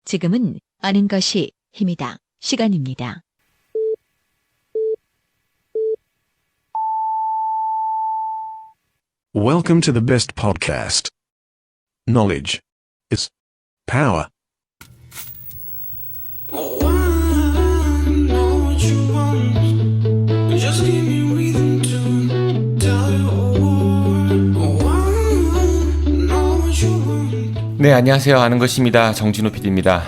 지금은 아는 것이 힘이다. 시간입니다. Welcome to the best podcast. Knowledge is power. 네, 안녕하세요. 아는 것입니다. 정진호 PD입니다.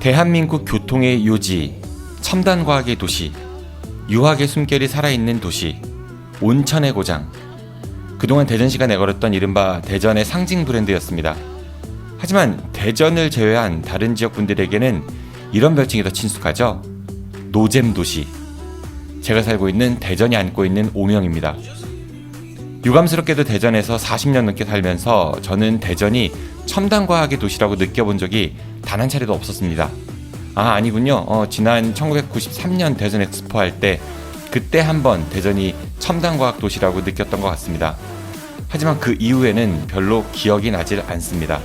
대한민국 교통의 요지, 첨단과학의 도시, 유학의 숨결이 살아있는 도시, 온천의 고장. 그동안 대전시가 내걸었던 이른바 대전의 상징 브랜드였습니다. 하지만 대전을 제외한 다른 지역분들에게는 이런 별칭이 더 친숙하죠. 노잼 도시. 제가 살고 있는 대전이 안고 있는 오명입니다. 유감스럽게도 대전에서 40년 넘게 살면서 저는 대전이 첨단과학의 도시라고 느껴본 적이 단 한 차례도 없었습니다. 아니군요. 지난 1993년 대전 엑스포 할 때 그때 한번 대전이 첨단과학 도시라고 느꼈던 것 같습니다. 하지만 그 이후에는 별로 기억이 나질 않습니다.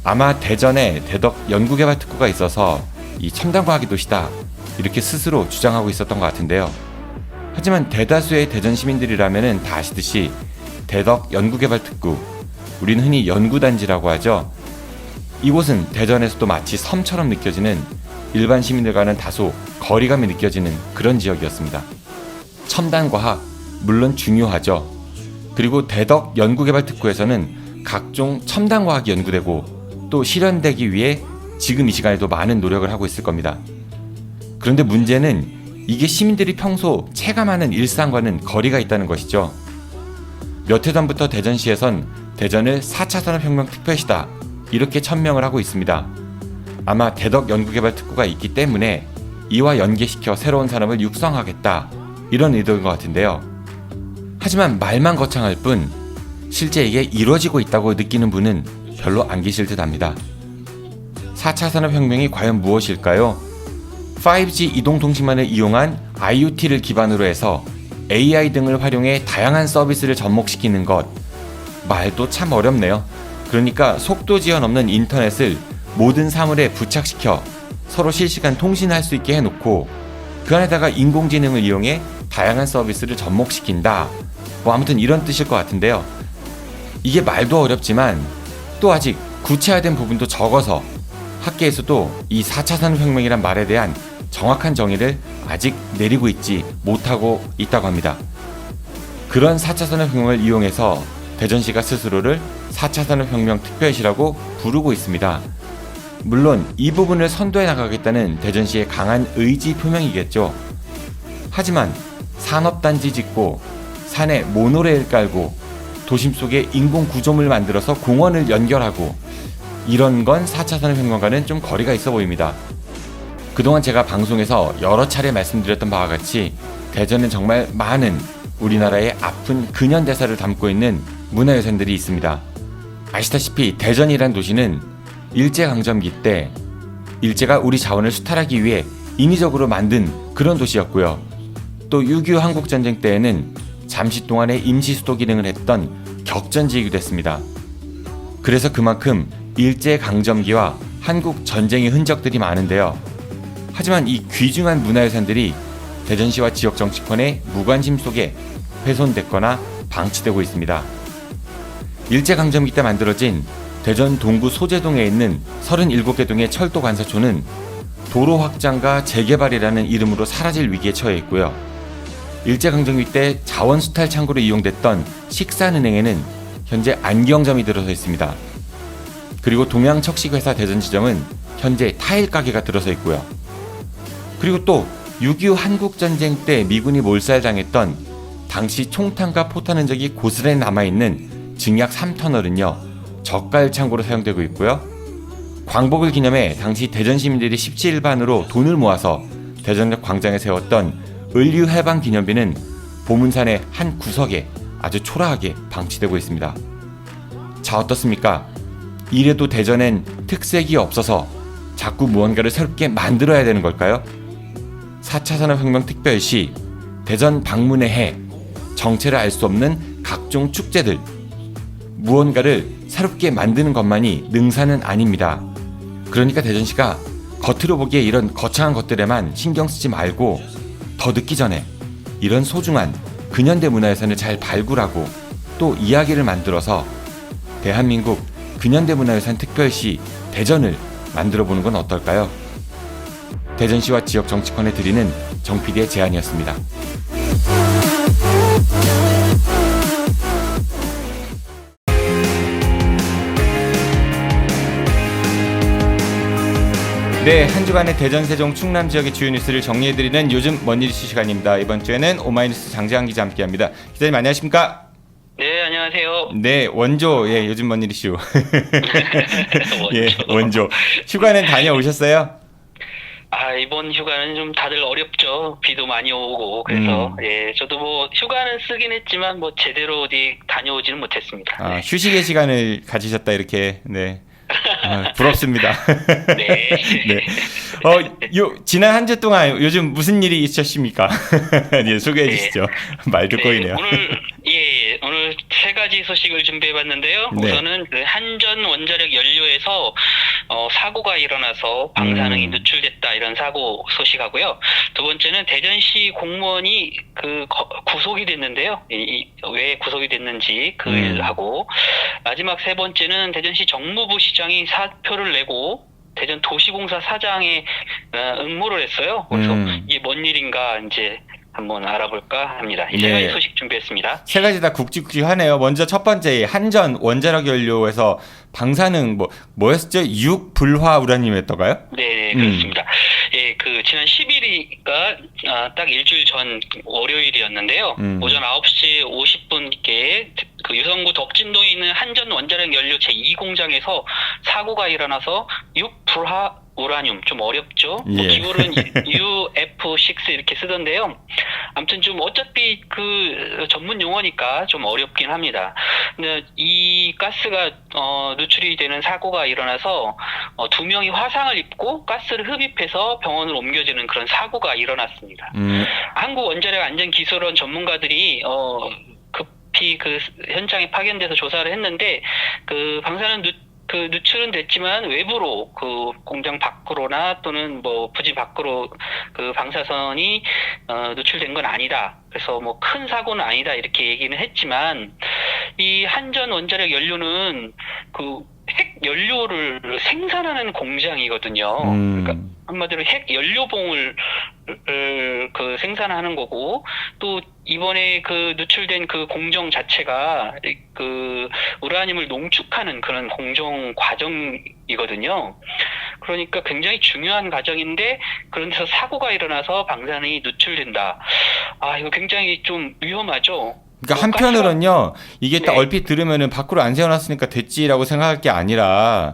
아마 대전에 대덕 연구개발특구가 있어서 이 첨단과학의 도시다 이렇게 스스로 주장하고 있었던 것 같은데요. 하지만 대다수의 대전 시민들이라면 다 아시듯이 대덕 연구개발특구, 우리는 흔히 연구단지라고 하죠. 이곳은 대전에서도 마치 섬처럼 느껴지는 일반 시민들과는 다소 거리감이 느껴지는 그런 지역이었습니다. 첨단과학, 물론 중요하죠. 그리고 대덕 연구개발특구에서는 각종 첨단과학이 연구되고 또 실현되기 위해 지금 이 시간에도 많은 노력을 하고 있을 겁니다. 그런데 문제는 이게 시민들이 평소 체감하는 일상과는 거리가 있다는 것이죠. 몇 해 전부터 대전시에선 대전을 4차 산업혁명 특별시다 이렇게 천명을 하고 있습니다. 아마 대덕 연구개발특구가 있기 때문에 이와 연계시켜 새로운 산업을 육성하겠다 이런 의도인 것 같은데요. 하지만 말만 거창할 뿐 실제 이게 이루어지고 있다고 느끼는 분은 별로 안 계실 듯 합니다. 4차 산업혁명이 과연 무엇일까요? 5G 이동통신망을 이용한 IoT를 기반으로 해서 AI 등을 활용해 다양한 서비스를 접목시키는 것. 말도 참 어렵네요. 그러니까 속도 지연 없는 인터넷을 모든 사물에 부착시켜 서로 실시간 통신할 수 있게 해놓고 그 안에다가 인공지능을 이용해 다양한 서비스를 접목시킨다. 아무튼 이런 뜻일 것 같은데요. 이게 말도 어렵지만 또 아직 구체화된 부분도 적어서 학계에서도 이 4차 산업혁명이란 말에 대한 정확한 정의를 아직 내리고 있지 못하고 있다고 합니다. 그런 4차 산업혁명을 이용해서 대전시가 스스로를 4차 산업혁명 특별시라고 부르고 있습니다. 물론 이 부분을 선도해 나가겠다는 대전시의 강한 의지 표명이겠죠. 하지만 산업단지 짓고 산에 모노레일 깔고 도심 속에 인공구조물 만들어서 공원을 연결하고 이런 건 4차 산업혁명과는 좀 거리가 있어 보입니다. 그동안 제가 방송에서 여러 차례 말씀드렸던 바와 같이 대전은 정말 많은 우리나라의 아픈 근현대사를 담고 있는 문화유산들이 있습니다. 아시다시피 대전이란 도시는 일제강점기 때 일제가 우리 자원을 수탈하기 위해 인위적으로 만든 그런 도시였고요. 또 6.25 한국전쟁 때에는 잠시 동안의 임시수도 기능을 했던 격전지이기도 했습니다. 그래서 그만큼 일제강점기와 한국전쟁의 흔적들이 많은데요. 하지만 이 귀중한 문화유산들이 대전시와 지역 정치권의 무관심 속에 훼손됐거나 방치되고 있습니다. 일제강점기 때 만들어진 대전 동구 소재동에 있는 37개 동의 철도 관사초는 도로 확장과 재개발이라는 이름으로 사라질 위기에 처해 있고요. 일제강점기 때 자원 수탈 창고로 이용됐던 식산은행에는 현재 안경점이 들어서 있습니다. 그리고 동양척식회사 대전지점은 현재 타일 가게가 들어서 있고요. 그리고 또 6.25 한국전쟁 때 미군이 몰살당했던 당시 총탄과 포탄 흔적이 고스란히 남아있는 증약 3터널은요 젓갈 창고로 사용되고 있고요. 광복을 기념해 당시 대전 시민들이 17반으로 돈을 모아서 대전역 광장에 세웠던 을류해방기념비는 보문산의 한 구석에 아주 초라하게 방치되고 있습니다. 자, 어떻습니까? 이래도 대전엔 특색이 없어서 자꾸 무언가를 새롭게 만들어야 되는 걸까요? 4차 산업혁명 특별시, 대전 방문의 해, 정체를 알 수 없는 각종 축제들, 무언가를 새롭게 만드는 것만이 능사는 아닙니다. 그러니까 대전시가 겉으로 보기에 이런 거창한 것들에만 신경 쓰지 말고 더 늦기 전에 이런 소중한 근현대 문화유산을 잘 발굴하고 또 이야기를 만들어서 대한민국 근현대 문화유산 특별시 대전을 만들어 보는 건 어떨까요? 대전시와 지역 정치권에 드리는 정 PD의 제안이었습니다. 네, 한 주간의 대전, 세종, 충남 지역의 주요 뉴스를 정리해드리는 요즘 뭔일 이슈 시간입니다. 이번 주에는 오마이뉴스 장재환 기자 함께합니다. 기자님 안녕하십니까? 네, 안녕하세요. 네, 원조, 요즘 뭔일 이슈. 원조. 원조. 휴가는 다녀오셨어요? 이번 휴가는 좀 다들 어렵죠. 비도 많이 오고 그래서 저도 뭐 휴가는 쓰긴 했지만 뭐 제대로 어디 다녀오지는 못했습니다. 휴식의 시간을 가지셨다 이렇게. 네. 부럽습니다. 네. 네. 지난 한 주 동안 요즘 무슨 일이 있으셨습니까? 예, 소개해 주시죠. 말도 꼬이네요. 오늘 세 가지 소식을 준비해봤는데요. 네. 우선은 그 한전 원자력 연료에서 사고가 일어나서 방사능이 누출됐다 이런 사고 소식하고요. 두 번째는 대전시 공무원이 구속이 됐는데요. 왜 구속이 됐는지 그 일하고 마지막 세 번째는 대전시 정무부 시장이 사표를 내고 대전 도시공사 사장에 응모를 했어요. 그래서 이게 뭔 일인가 이제 한번 알아볼까 합니다. 이 세 가지 소식 준비했습니다. 세 가지 다 굵직굵직하네요. 먼저 첫 번째 한전 원자력 연료에서 방사능 뭐였죠? 육불화 우라늄이었던가요? 네, 그렇습니다. 지난 10일이가 딱 일주일 전 월요일이었는데요. 오전 9시 50분께 그 유성구 덕진동에 있는 한전 원자력 연료 제2공장에서 사고가 일어나서 육불화 우라늄, 좀 어렵죠? 기울은 UF6 이렇게 쓰던데요. 아무튼 좀 어차피 그 전문 용어니까 좀 어렵긴 합니다. 근데 이 가스가 누출이 되는 사고가 일어나서 2명이 화상을 입고 가스를 흡입해서 병원으로 옮겨지는 그런 사고가 일어났습니다. 한국원자력안전기술원 전문가들이 급히 그 현장에 파견돼서 조사를 했는데 그 방사능 누출은 됐지만 외부로 그 공장 밖으로나 또는 뭐 부지 밖으로 그 방사선이 누출된 건 아니다. 그래서 뭐 큰 사고는 아니다 이렇게 얘기는 했지만 이 한전 원자력 연료는 그 핵 연료를 생산하는 공장이거든요. 그러니까 한마디로 핵 연료봉을 그 생산하는 거고 또 이번에 그 누출된 그 공정 자체가 그 우라늄을 농축하는 그런 공정 과정이거든요. 그러니까 굉장히 중요한 과정인데 그런 데서 사고가 일어나서 방사능이 누출된다. 이거 굉장히 좀 위험하죠. 그러니까 한편으로는요, 이게 딱 얼핏 들으면은 밖으로 안 세워놨으니까 됐지라고 생각할 게 아니라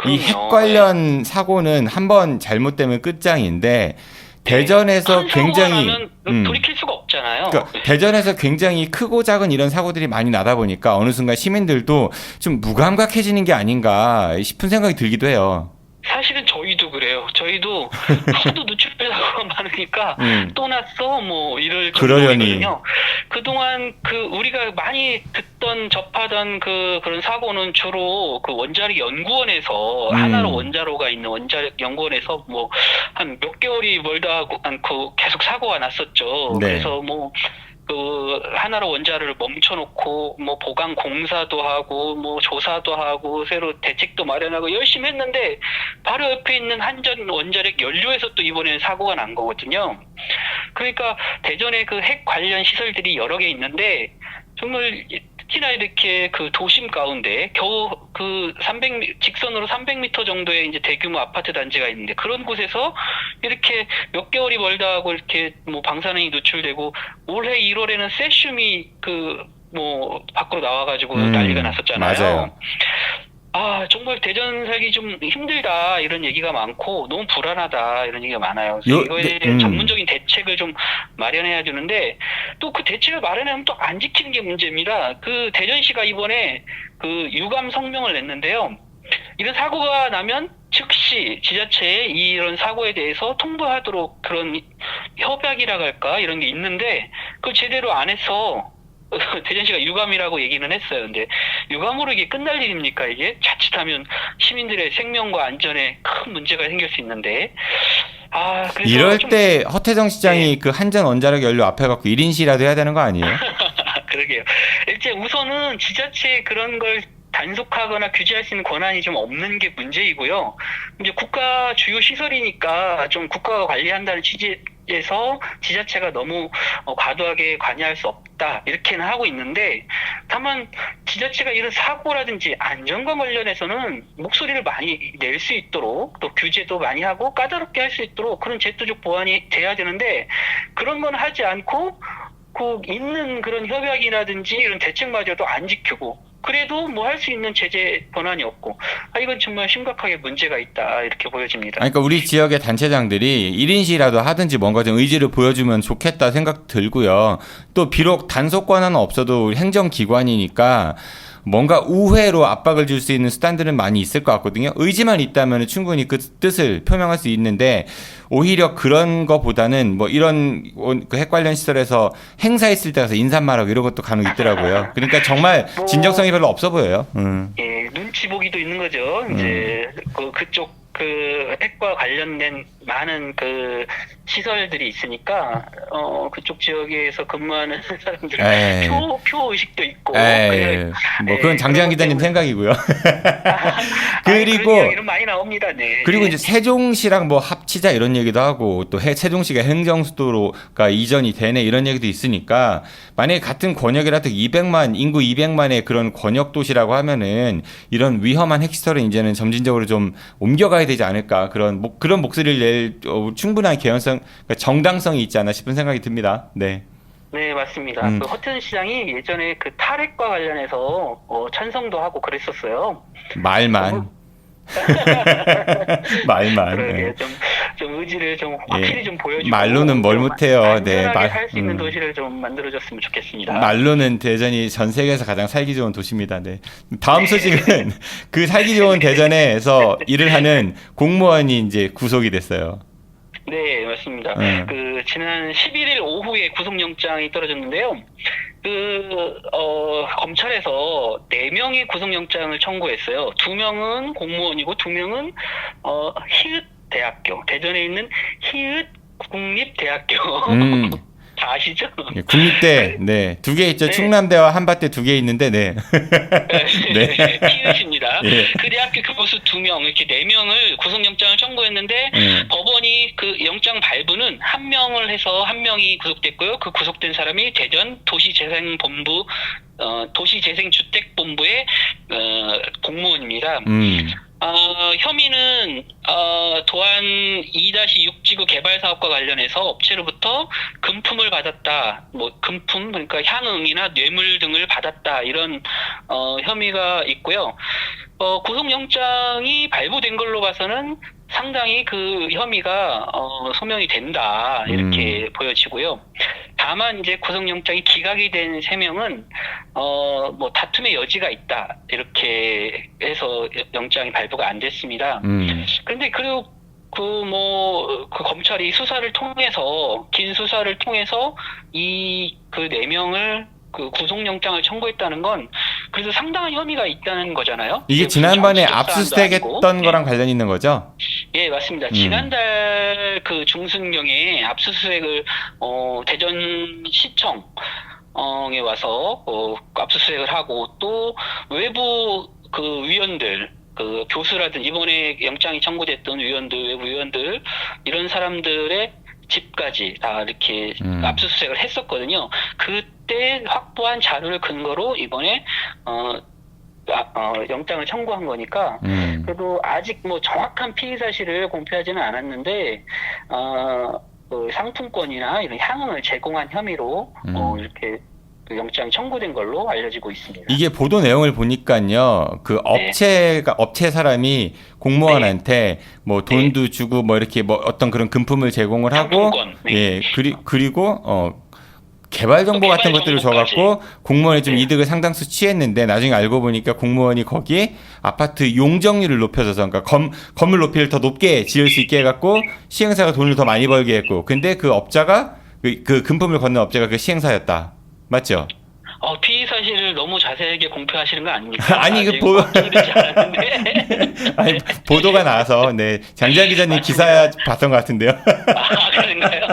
이 핵 관련 사고는 한번 잘못되면 끝장인데 대전에서 굉장히 돌이킬 수가 없잖아요. 그러니까 대전에서 굉장히 크고 작은 이런 사고들이 많이 나다 보니까 어느 순간 시민들도 좀 무감각해지는 게 아닌가 싶은 생각이 들기도 해요. 사실은 저희도 그래요. 저희도 하도 누출되고 많으니까 또 났어 뭐 이럴 정도거든요. 그동안 우리가 많이 듣던 접하던 그런 사고는 주로 그 원자력 연구원에서 하나로 원자로가 있는 원자력 연구원에서 뭐 한 몇 개월이 멀다 않고 계속 사고가 났었죠. 네. 그래서 뭐 그 하나로 원자로를 멈춰놓고 뭐 보강 공사도 하고 뭐 조사도 하고 새로 대책도 마련하고 열심히 했는데 바로 옆에 있는 한전 원자력 연료에서 또 이번에는 사고가 난 거거든요. 그러니까 대전에 그 핵 관련 시설들이 여러 개 있는데 정말 특히나 이렇게 그 도심 가운데 겨우 그 직선으로 300m 정도의 이제 대규모 아파트 단지가 있는데 그런 곳에서 이렇게 몇 개월이 멀다 하고 이렇게 뭐 방사능이 누출되고 올해 1월에는 세슘이 밖으로 나와가지고 난리가 났었잖아요. 맞아요. 정말 대전 살기 좀 힘들다 이런 얘기가 많고 너무 불안하다 이런 얘기가 많아요. 이거에 대해 전문적인 대책을 좀 마련해야 되는데 또 그 대책을 마련하면 또 안 지키는 게 문제입니다. 그 대전시가 이번에 그 유감 성명을 냈는데요. 이런 사고가 나면 즉시 지자체에 이런 사고에 대해서 통보하도록 그런 협약이라고 할까 이런 게 있는데 그걸 제대로 안 해서 대전시가 유감이라고 얘기는 했어요. 근데 유감으로 이게 끝날 일입니까? 이게 자칫하면 시민들의 생명과 안전에 큰 문제가 생길 수 있는데 그래서 이럴 좀 때 허태정 시장이 네. 그 한전 원자력 연료 앞에 갖고 1인 시라도 해야 되는 거 아니에요? 그러게요. 일단 우선은 지자체에 그런 걸 단속하거나 규제할 수 있는 권한이 좀 없는 게 문제이고요. 이제 국가 주요 시설이니까 좀 국가가 관리한다는 취지에서 지자체가 너무 과도하게 관여할 수 없다 이렇게는 하고 있는데, 다만 지자체가 이런 사고라든지 안전과 관련해서는 목소리를 많이 낼 수 있도록, 또 규제도 많이 하고 까다롭게 할 수 있도록 그런 제도적 보완이 돼야 되는데, 그런 건 하지 않고 그 있는 그런 협약이라든지 이런 대책마저도 안 지키고, 그래도 뭐 할 수 있는 제재 권한이 없고, 이건 정말 심각하게 문제가 있다 이렇게 보여집니다. 그러니까 우리 지역의 단체장들이 1인 시라도 하든지 뭔가 좀 의지를 보여주면 좋겠다 생각 들고요. 또 비록 단속 권한은 없어도 행정기관이니까 뭔가 우회로 압박을 줄 수 있는 수단들은 많이 있을 것 같거든요. 의지만 있다면 충분히 그 뜻을 표명할 수 있는데, 오히려 그런 거보다는 뭐 이런 그 핵 관련 시설에서 행사했을 때 가서 인사말하고 이런 것도 간혹 있더라고요. 그러니까 정말 진정성이 별로 없어 보여요. 예, 눈치 보기도 있는 거죠. 이제 그쪽 그 핵과 관련된 많은 그 시설들이 있으니까 그쪽 지역에서 근무하는 사람들은 표 의식도 있고. 뭐 그건 장재환 기자님 생각이고요. 그리고 그런 이야기는 많이 나옵니다. 네. 그리고 이제 세종시랑 뭐 합치자 이런 얘기도 하고, 또 세종시가 행정수도로가 이전이 되네 이런 얘기도 있으니까, 만약에 같은 권역이라도 인구 200만의 그런 권역 도시라고 하면은 이런 위험한 핵시설은 이제는 점진적으로 좀 옮겨가야 되지 않을까, 그런 목소리를 낼 충분한 개연성, 그러니까 정당성이 있지 않나 싶은 생각이 듭니다. 네. 네, 맞습니다. 그 허태정 시장이 예전에 그 탈핵과 관련해서 찬성도 하고 그랬었어요. 말만. 그러게, 좀 의지를 좀 확실히 좀 보여주고. 말로는 뭘 못해요. 안전하게 살 수 있는 도시를 좀 만들어줬으면 좋겠습니다. 말로는 대전이 전 세계에서 가장 살기 좋은 도시입니다. 네. 다음 소식은 그 살기 좋은 대전에서 일을 하는 공무원이 이제 구속이 됐어요. 네, 맞습니다. 그 지난 11일 오후에 구속영장이 떨어졌는데요. 검찰에서 4명의 구속영장을 청구했어요. 2명은 공무원이고 2명은 히읗대학교, 대전에 있는 히읗국립대학교. 다 아시죠? 국립대, 네. 2개 있죠. 네. 충남대와 한밭대 2개 있는데, 네. 네. 히읗입니다. 네. 그 대학교 교수 2명, 이렇게 4명을 구속영장을 청구했는데, 법원이 그 영장 발부는 1명을 해서 1명이 구속됐고요. 그 구속된 사람이 대전 도시재생본부, 도시재생주택본부의 공무원입니다. 혐의는 도안 2-6지구 개발사업과 관련해서 업체로부터 금품을 받았다, 뭐 금품, 그러니까 향응이나 뇌물 등을 받았다, 이런 혐의가 있고요. 구속영장이 발부된 걸로 봐서는 상당히 그 혐의가 소명이 된다 이렇게 보여지고요. 다만 이제 구속영장이 기각이 된 3명은 뭐 다툼의 여지가 있다 이렇게 해서 영장이 발부가 안 됐습니다. 그런데 그리고 그 검찰이 수사를 통해서, 긴 수사를 통해서 그 4명을 그 구속영장을 청구했다는 건 그래서 상당한 혐의가 있다는 거잖아요. 이게 지난번에 압수수색했던 거랑 관련이 있는 거죠? 예, 맞습니다. 지난달 그 중순경에 압수수색을 대전시청에 와서 압수수색을 하고, 또 외부 그 위원들, 그 교수라든 이번에 영장이 청구됐던 위원들, 외부 위원들, 이런 사람들의 집까지 다 이렇게 압수수색을 했었거든요. 그때 확보한 자료를 근거로 이번에 영장을 청구한 거니까, 그래도 아직 뭐 정확한 피의 사실을 공표하지는 않았는데 그 상품권이나 이런 향응을 제공한 혐의로 이렇게 그 영장이 청구된 걸로 알려지고 있습니다. 이게 보도 내용을 보니까요, 그 업체 사람이 공무원한테 뭐 돈도 주고 뭐 이렇게 뭐 어떤 그런 금품을 제공을 하고, 그리고 개발 정보 같은 것들을 줘갖고 공무원이 좀 이득을 상당수 취했는데, 나중에 알고 보니까 공무원이 거기에 아파트 용적률을 높여줘서, 그러니까 건물 높이를 더 높게 지을 수 있게 해갖고 시행사가 돈을 더 많이 벌게 했고, 근데 그 업자가 그 금품을 건넨 업자가 그 시행사였다. 맞죠? 피의 사실을 너무 자세하게 공표하시는 거 아닙니까? 아니, 아직 확정되지 않았는데. 아니, 보도가 나와서, 네. 장지한 기자님 기사 봤던 것 같은데요. 그런가요?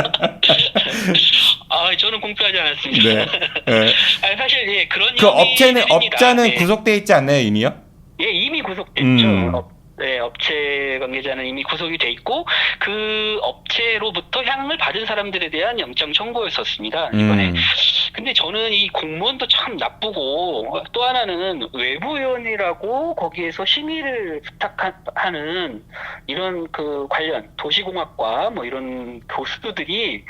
저는 공표하지 않았습니다. 네. 네. 아니, 사실, 예, 그런. 그 업자는 네. 구속돼 있지 않나요, 이미요? 예, 이미 구속됐죠. 네, 업체 관계자는 이미 구속이 돼 있고, 그 업체로부터 향을 받은 사람들에 대한 영장 청구였었습니다, 이번에. 근데 저는 이 공무원도 참 나쁘고, 또 하나는 외부위원이라고 거기에서 심의를 부탁하는 이런 그 관련 도시공학과 뭐 이런 교수들이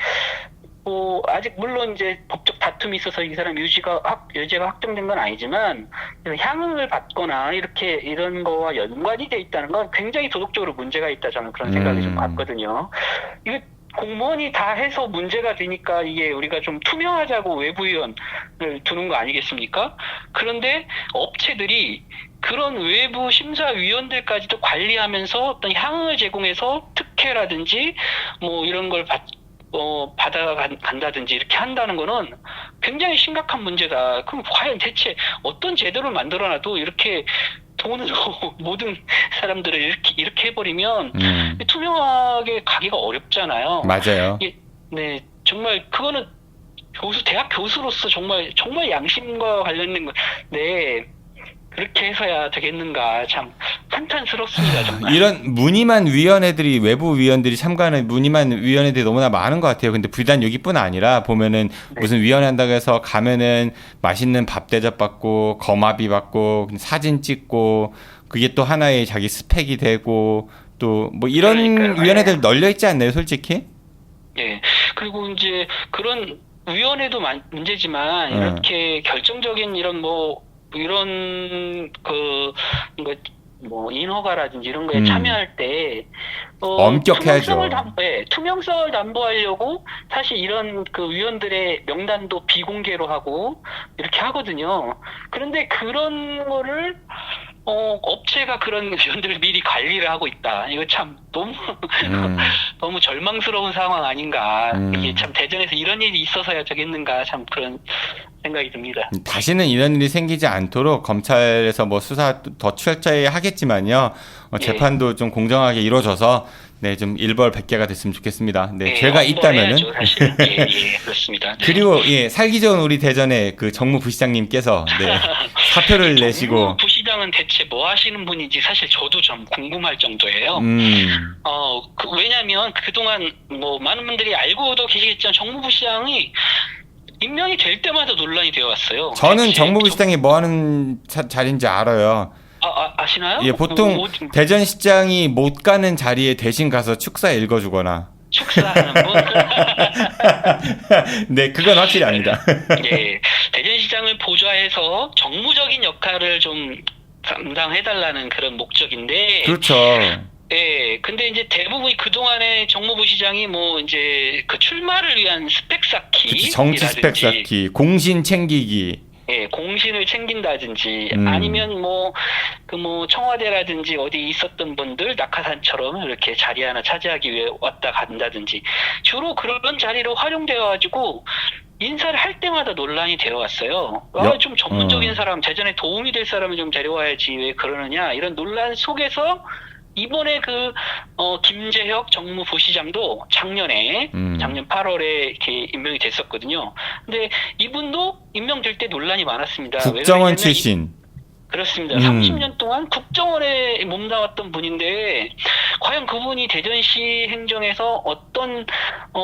아직 물론 이제 법적 다툼이 있어서 이 사람 유죄가 확정된 건 아니지만 향을 받거나 이런 거와 연관이 돼 있다는 건 굉장히 도덕적으로 문제가 있다, 저는 그런 생각이 좀 받거든요. 이게 공무원이 다 해서 문제가 되니까 이게 우리가 좀 투명하자고 외부위원을 두는 거 아니겠습니까? 그런데 업체들이 그런 외부 심사위원들까지도 관리하면서 어떤 향을 제공해서 특혜라든지 뭐 이런 걸 받아간다든지 이렇게 한다는 거는 굉장히 심각한 문제다. 그럼 과연 대체 어떤 제도를 만들어놔도 이렇게 돈으로 모든 사람들을 이렇게 해버리면 투명하게 가기가 어렵잖아요. 맞아요. 네, 정말 그거는 대학 교수로서 정말 양심과 관련된 거. 네. 그렇게 해서야 되겠는가, 참 한탄스럽습니다, 정말. 이런 무늬만 위원회들이, 외부 위원들이 참가하는 무늬만 위원회들이 너무나 많은 것 같아요. 근데 비단 여기뿐 아니라 보면은 무슨 위원회 한다고 해서 가면은 맛있는 밥 대접 받고 거마비 받고 사진 찍고 그게 또 하나의 자기 스펙이 되고 또 뭐 이런 그러니까요. 위원회들 널려 있지 않나요, 솔직히? 예. 그리고 이제 그런 위원회도 문제지만 이렇게 결정적인 이런 인허가라든지 이런 거에 참여할 때 엄격해야죠. 투명성을 담보하려고 사실 이런 그 위원들의 명단도 비공개로 하고 이렇게 하거든요. 그런데 그런 거를 업체가 그런 위원들을 미리 관리를 하고 있다. 이거 참 너무 절망스러운 상황 아닌가. 이게 참 대전에서 이런 일이 있어서야 되겠는가, 참 그런 생각이 듭니다. 다시는 이런 일이 생기지 않도록 검찰에서 뭐 수사 더 철저히 하겠지만요. 재판도 좀 공정하게 이루어져서 네, 좀 일벌백계가 됐으면 좋겠습니다. 네, 죄가 있다면은. 사실. 예, 그렇습니다. 네. 그리고 살기 좋은 우리 대전의 그 정무 부시장님께서 사표를 내시고. 정무 부시장은 대체 뭐 하시는 분인지 사실 저도 좀 궁금할 정도예요. 왜냐하면 그동안 뭐 많은 분들이 알고도 계시겠지만 정무 부시장이 임명이 될 때마다 논란이 되어 왔어요. 저는 정무 부시장이 뭐 하는 자리인지 알아요. 아시나요? 예, 보통 대전시장이 못 가는 자리에 대신 가서 축사 읽어주거나. 축사하는 분? 네, 그건 확실히 압니다. 예, 대전시장을 보좌해서 정무적인 역할을 좀 담당해달라는 그런 목적인데. 그렇죠. 예, 근데 이제 대부분이 그동안에 정무부 시장이 뭐 이제 그 출마를 위한 스펙 쌓기. 정치 스펙 쌓기, 공신 챙기기. 예, 공신을 챙긴다든지 아니면 청와대라든지 어디 있었던 분들 낙하산처럼 이렇게 자리 하나 차지하기 위해 왔다 간다든지 주로 그런 자리로 활용되어 가지고 인사를 할 때마다 논란이 되어 왔어요. 좀 전문적인 사람, 대전에 도움이 될 사람을 좀 데려와야지 왜 그러느냐, 이런 논란 속에서 이번에 김재혁 정무부시장도 작년 8월에 이렇게 임명이 됐었거든요. 근데 이분도 임명될 때 논란이 많았습니다. 국정원 출신. 그렇습니다. 30년 동안 국정원에 몸담았던 분인데 과연 그분이 대전시 행정에서 어떤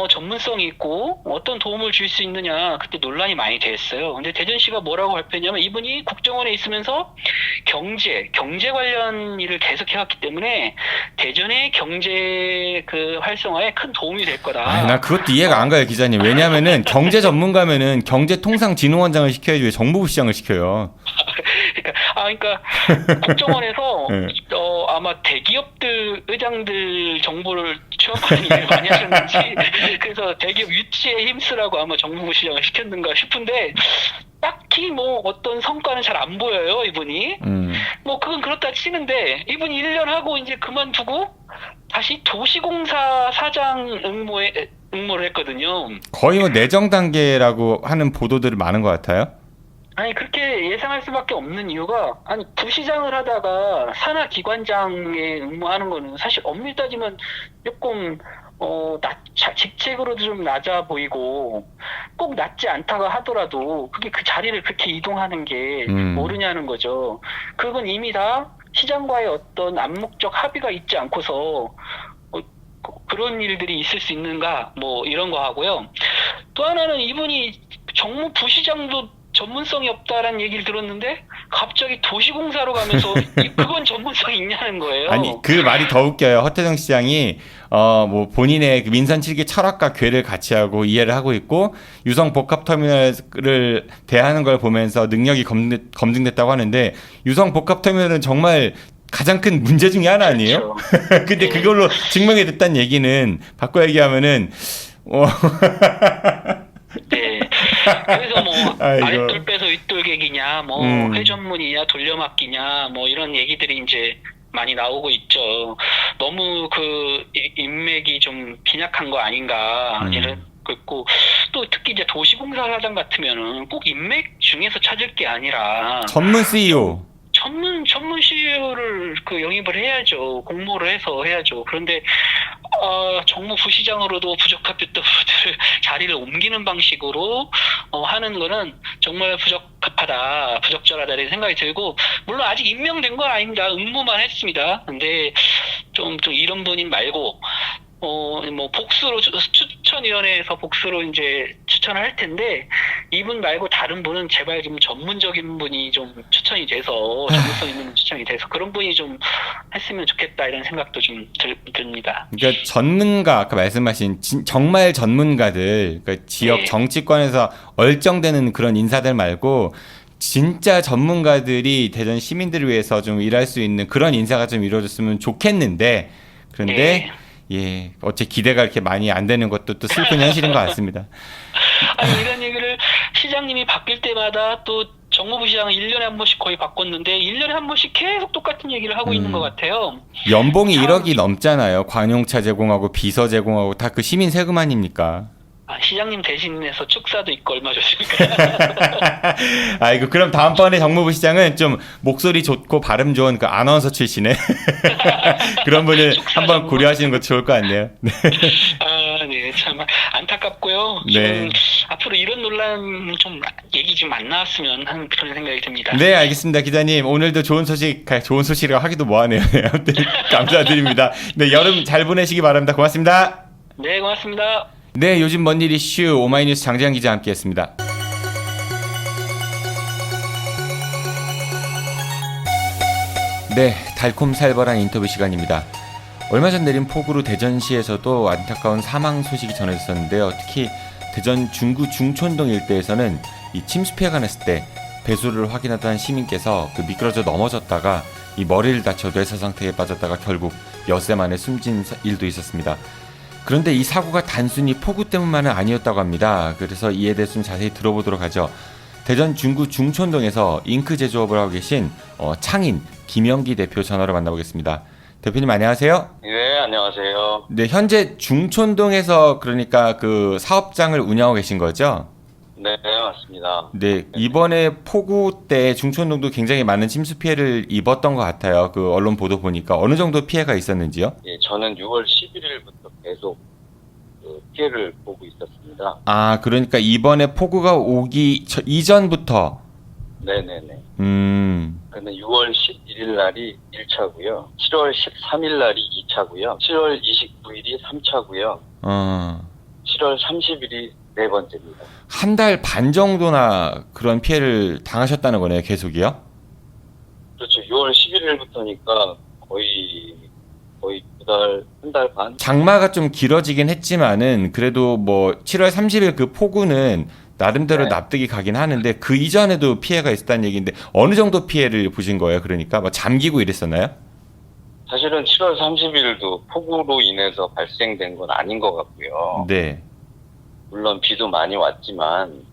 전문성이 있고 어떤 도움을 줄 수 있느냐, 그때 논란이 많이 됐어요. 근데 대전시가 뭐라고 발표했냐면 이분이 국정원에 있으면서 경제 관련 일을 계속 해왔기 때문에 대전의 경제 그 활성화에 큰 도움이 될 거다. 나 그것도 이해가 안 가요, 기자님. 왜냐하면은 경제 전문가면은 경제통상진흥원장을 시켜야지 왜 정무부 시장을 시켜요. 그러니까 국정원에서 아마 대기업들 의장들 정보를 취업하는 일을 많이 하셨는지 그래서 대기업 유치에 힘쓰라고 아마 정무부 시장을 시켰는가 싶은데 딱히 뭐 어떤 성과는 잘 안 보여요, 이분이. 뭐 그건 그렇다 치는데 이분이 1년 하고 이제 그만두고 다시 도시공사 사장 응모를 했거든요. 거의 뭐 내정 단계라고 하는 보도들이 많은 것 같아요. 아니, 그렇게 예상할 수밖에 없는 이유가, 아니, 부시장을 하다가 산하 기관장에 응모하는 거는 사실 엄밀히 따지면 조금, 직책으로도 좀 낮아 보이고, 꼭 낮지 않다가 하더라도, 그게 그 자리를 그렇게 이동하는 게 모르냐는 거죠. 그건 이미 다 시장과의 어떤 암묵적 합의가 있지 않고서, 그런 일들이 있을 수 있는가, 뭐, 이런 거 하고요. 또 하나는 이분이 정무 부시장도 전문성이 없다라는 얘기를 들었는데 갑자기 도시공사로 가면서 그건 전문성이 있냐는 거예요. 아니 그 말이 더 웃겨요. 허태정 시장이 뭐 본인의 그 민선 7기 철학과 괴를 같이 하고 이해를 하고 있고 유성 복합터미널을 대하는 걸 보면서 능력이 검증됐다고 하는데 유성 복합터미널은 정말 가장 큰 문제 중에 하나 아니에요? 그렇죠. 근데 그걸로 증명이 됐다는 얘기는 바꿔 얘기하면은 네. 그래서 뭐 아랫돌 빼서 윗돌객이냐, 뭐 회전문이냐, 돌려막기냐, 뭐 이런 얘기들이 이제 많이 나오고 있죠. 너무 그 인맥이 좀 빈약한 거 아닌가 이런 거 있고 또 특히 이제 도시공사사장 같으면은 꼭 인맥 중에서 찾을 게 아니라 전문 CEO. 전문 CEO를 그 영입을 해야죠. 공모를 해서 해야죠. 그런데 정무 부시장으로도 부적합했던 분들을 자리를 옮기는 방식으로 하는 거는 정말 부적절하다 이런 생각이 들고 물론 아직 임명된 건 아닙니다. 응모만 했습니다. 근데 좀 이런 분인 말고 뭐 복수로 추천위원회에서 복수로 이제 추천을 할 텐데 이분 말고 다른 분은 제발 좀 전문적인 분이 좀 추천이 돼서 전문성 있는 추천이 돼서 그런 분이 좀 했으면 좋겠다 이런 생각도 좀 듭니다. 그러니까 전문가 아까 말씀하신 정말 전문가들 그러니까 지역 네. 정치권에서 얼쩡되는 그런 인사들 말고 진짜 전문가들이 대전 시민들을 위해서 좀 일할 수 있는 그런 인사가 좀 이루어졌으면 좋겠는데 그런데 네. 예, 어째 기대가 이렇게 많이 안 되는 것도 또 슬픈 현실인 것 같습니다. 아니, 이런 얘기를 시장님이 바뀔 때마다 또 정무부 시장은 1년에 한 번씩 거의 바꿨는데 1년에 한 번씩 계속 똑같은 얘기를 하고 있는 것 같아요. 연봉이 1억이 넘잖아요. 관용차 제공하고 비서 제공하고 다 그 시민 세금 아닙니까? 시장님 대신해서 축사도 있고 얼마 좋습니까? 아이고 그럼 다음번에 정무부 시장은 좀 목소리 좋고 발음 좋은 그 아나운서 출신의 그런 분을 한번 고려하시는 것도 좋을 것 같네요. 네. 네, 참 안타깝고요. 네. 앞으로 이런 논란 좀 얘기 좀 안 나왔으면 하는 그런 생각이 듭니다. 네, 알겠습니다, 기자님. 오늘도 좋은 소식이라고 하기도 뭐하네요. 아무튼 감사드립니다. 네, 여름 잘 보내시기 바랍니다. 고맙습니다. 네, 고맙습니다. 네, 요즘 뭔 일 이슈 오마이뉴스 장재환 기자 함께했습니다. 네, 달콤살벌한 인터뷰 시간입니다. 얼마 전 내린 폭우로 대전시에서도 안타까운 사망 소식이 전해졌었는데요. 특히 대전 중구 중촌동 일대에서는 이 침수 피해가 났을 때 배수를 확인하던 시민께서 그 미끄러져 넘어졌다가 이 머리를 다쳐 뇌사 상태에 빠졌다가 결국 엿새 만에 숨진 일도 있었습니다. 그런데 이 사고가 단순히 폭우 때문만은 아니었다고 합니다. 그래서 이에 대해서 좀 자세히 들어보도록 하죠. 대전 중구 중촌동에서 잉크 제조업을 하고 계신 창인 김영기 대표 전화로 만나보겠습니다. 대표님 안녕하세요. 네, 안녕하세요. 네, 현재 중촌동에서 그러니까 그 사업장을 운영하고 계신 거죠? 네, 맞습니다. 네, 이번에 폭우 때 중촌동도 굉장히 많은 침수 피해를 입었던 것 같아요. 그 언론 보도 보니까 어느 정도 피해가 있었는지요? 예, 저는 6월 11일부터 계속 그 피해를 보고 있었습니다. 아, 그러니까 이번에 폭우가 오기 이전부터. 네네네. 그러면 6월 11일 날이 1차고요. 7월 13일 날이 2차고요. 7월 29일이 3차고요. 7월 30일이 네 번째입니다. 한 달 반 정도나 그런 피해를 당하셨다는 거네요, 계속이요? 그렇죠. 6월 11일부터니까 거의 두 달, 한 달 반? 장마가 좀 길어지긴 했지만은 그래도 뭐 7월 30일 그 폭우는 나름대로 네. 납득이 가긴 하는데 그 이전에도 피해가 있었다는 얘기인데 어느 정도 피해를 보신 거예요? 그러니까 뭐 잠기고 이랬었나요? 사실은 7월 30일도 폭우로 인해서 발생된 건 아닌 것 같고요. 네. 물론 비도 많이 왔지만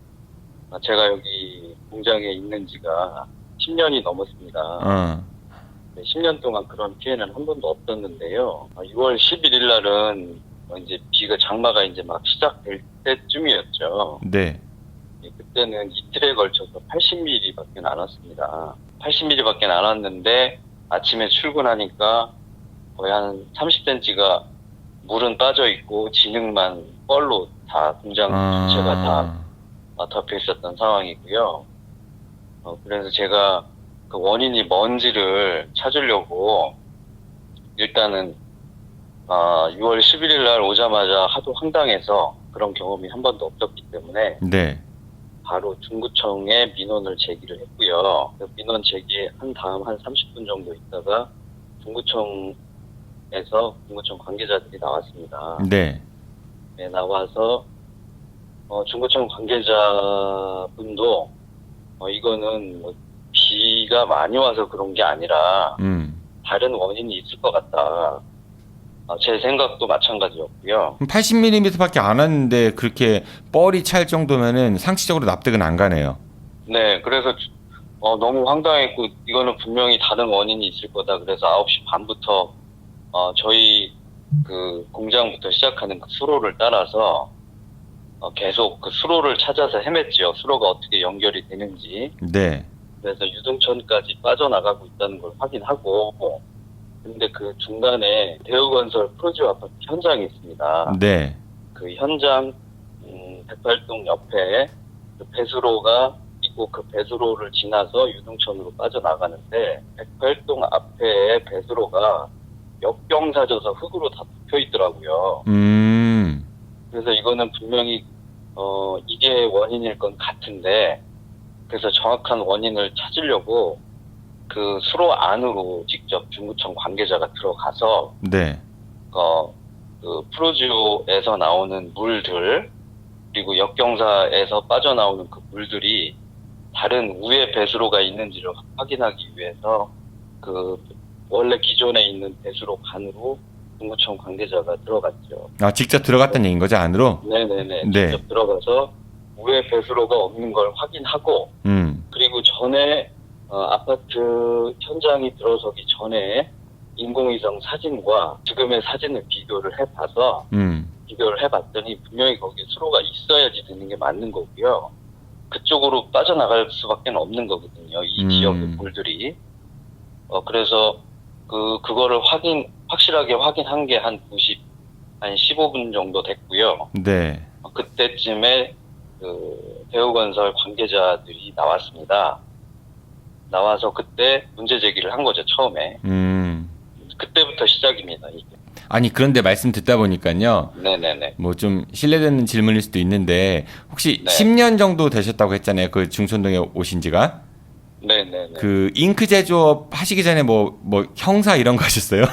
제가 여기 공장에 있는 지가 10년이 넘었습니다. 10년 동안 그런 피해는 한 번도 없었는데요. 6월 11일 날은 이제 비가 장마가 이제 막 시작될 때쯤이었죠. 네. 그때는 이틀에 걸쳐서 80mm밖에 안 왔습니다. 80mm밖에 안 왔는데 아침에 출근하니까 거의 한 30cm가 물은 빠져 있고 진흙만 뻘로 다 공장 전체가 다 덮여 있었던 상황이고요. 그래서 제가 그 원인이 뭔지를 찾으려고 일단은 6월 11일 날 오자마자 하도 황당해서 그런 경험이 한 번도 없었기 때문에 네. 바로 중구청에 민원을 제기를 했고요. 그 민원 제기한 다음 한 30분 정도 있다가 중구청 관계자들이 나왔습니다. 네. 네, 나와서 중구청 관계자분도 이거는 뭐 비가 많이 와서 그런 게 아니라 다른 원인이 있을 것 같다. 제 생각도 마찬가지였고요. 80mm밖에 안 왔는데 그렇게 뻘이 찰 정도면은 상식적으로 납득은 안 가네요. 네, 그래서 너무 황당했고 이거는 분명히 다른 원인이 있을 거다. 그래서 9시 반부터 저희 그 공장부터 시작하는 그 수로를 따라서 계속 그 수로를 찾아서 헤맸지요. 수로가 어떻게 연결이 되는지. 네. 그래서 유등천까지 빠져나가고 있다는 걸 확인하고, 근데 그 중간에 대우건설 프로지오 아파트 현장이 있습니다. 네. 그 현장 108동 옆에 그 배수로가 있고 그 배수로를 지나서 유등천으로 빠져나가는데 108동 앞에 배수로가 역경사져서 흙으로 다 덮여 있더라고요. 그래서 이거는 분명히 이게 원인일 건 같은데, 그래서 정확한 원인을 찾으려고 그 수로 안으로 직접 중구청 관계자가 들어가서 네. 그 프로지오에서 나오는 물들 그리고 역경사에서 빠져나오는 그 물들이 다른 우회 배수로가 있는지를 확인하기 위해서 그 원래 기존에 있는 배수로 간으로 중구청 관계자가 들어갔죠. 직접 들어갔다는 얘기인 거죠, 안으로? 네네네. 네. 직접 들어가서 우회 배수로가 없는 걸 확인하고, 그리고 전에 아파트 현장이 들어서기 전에 인공위성 사진과 지금의 사진을 비교를 해봐서 비교를 해봤더니 분명히 거기에 수로가 있어야지 되는 게 맞는 거고요. 그쪽으로 빠져나갈 수밖에 없는 거거든요. 이 지역의 물들이. 그래서 그거를 확실하게 확인한 게 한 15분 정도 됐고요. 네. 그때쯤에 그 대우건설 관계자들이 나왔습니다. 나와서 그때 문제 제기를 한 거죠, 처음에. 그때부터 시작입니다, 이게. 아니, 그런데 말씀 듣다 보니까요. 네네네. 뭐 좀 실례되는 질문일 수도 있는데, 혹시 네. 10년 정도 되셨다고 했잖아요. 그 중천동에 오신 지가? 네네네. 그 잉크 제조업 하시기 전에 뭐 형사 이런 거 하셨어요?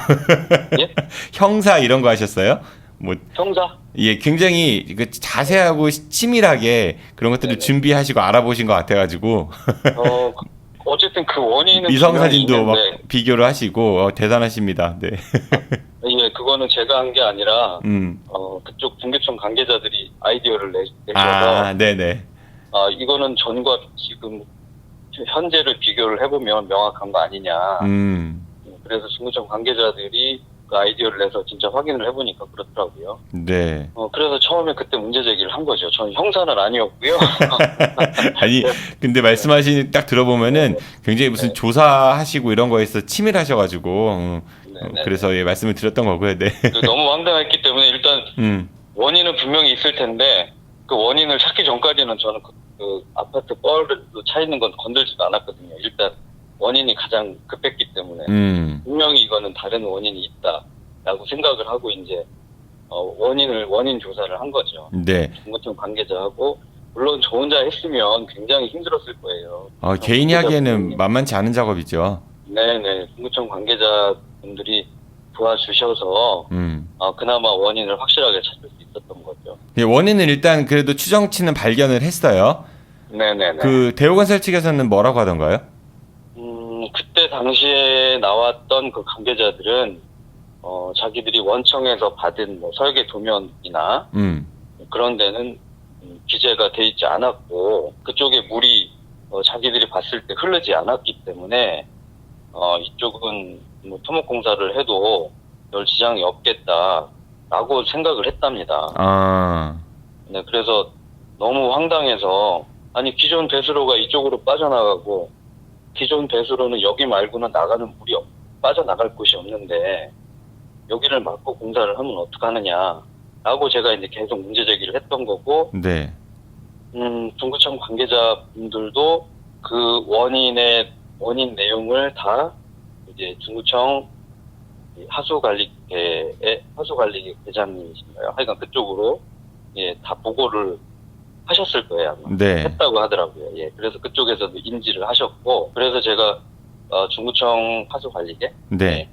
예? 형사 이런 거 하셨어요? 뭐 형사? 예, 굉장히 그 자세하고 치밀하게 그런 것들을 네네. 준비하시고 알아보신 것 같아가지고 어쨌든 그 원인은 위성 사진도 막 있는데, 비교를 하시고 대단하십니다. 네. 예, 그거는 제가 한 게 아니라 그쪽 중계청 관계자들이 아이디어를 내셔서 네네. 이거는 전과 지금 현재를 비교를 해보면 명확한 거 아니냐. 그래서 중구청 관계자들이 그 아이디어를 내서 진짜 확인을 해보니까 그렇더라고요. 네. 그래서 처음에 그때 문제 제기를 한 거죠. 저는 형사는 아니었고요. 아니, 근데 말씀하신 딱 들어보면은 굉장히 무슨 조사하시고 이런 거에서 치밀하셔가지고 그래서 예, 말씀을 드렸던 거고요. 네. 너무 황당했기 때문에 일단 원인은 분명히 있을 텐데 그 원인을 찾기 전까지는 저는 그 아파트 뻘로 차 있는 건 건들지도 않았거든요. 일단 원인이 가장 급했기 때문에 분명히 이거는 다른 원인이 있다라고 생각을 하고 이제 원인 조사를 한 거죠. 네. 중구청 관계자하고 물론 저 혼자 했으면 굉장히 힘들었을 거예요. 개인이 하기에는 만만치 않은 작업이죠. 네네. 중구청 관계자분들이 도와주셔서 그나마 원인을 확실하게 찾을 수 있었던 거죠. 예, 원인은 일단 그래도 추정치는 발견을 했어요. 네네네. 그 대우건설 측에서는 뭐라고 하던가요? 그때 당시에 나왔던 그 관계자들은 자기들이 원청에서 받은 뭐 설계 도면이나 그런 데는 기재가 돼 있지 않았고 그쪽에 물이 자기들이 봤을 때 흐르지 않았기 때문에 이쪽은 뭐 토목공사를 해도 별 지장이 없겠다라고 생각을 했답니다. 아. 네, 그래서 너무 황당해서 아니 기존 배수로가 이쪽으로 빠져나가고 기존 배수로는 여기 말고는 나가는 물이 빠져나갈 곳이 없는데 여기를 막고 공사를 하면 어떡하느냐라고 제가 이제 계속 문제 제기를 했던 거고, 네. 중구청 관계자분들도 그 원인 내용을 다 이제 중구청 하수관리계의 하수관리 계장님이신가요? 하여간 그쪽으로 예, 다 보고를 하셨을 거예요. 아마. 네. 했다고 하더라고요. 예, 그래서 그쪽에서도 인지를 하셨고, 그래서 제가 중구청 하수관리계 네.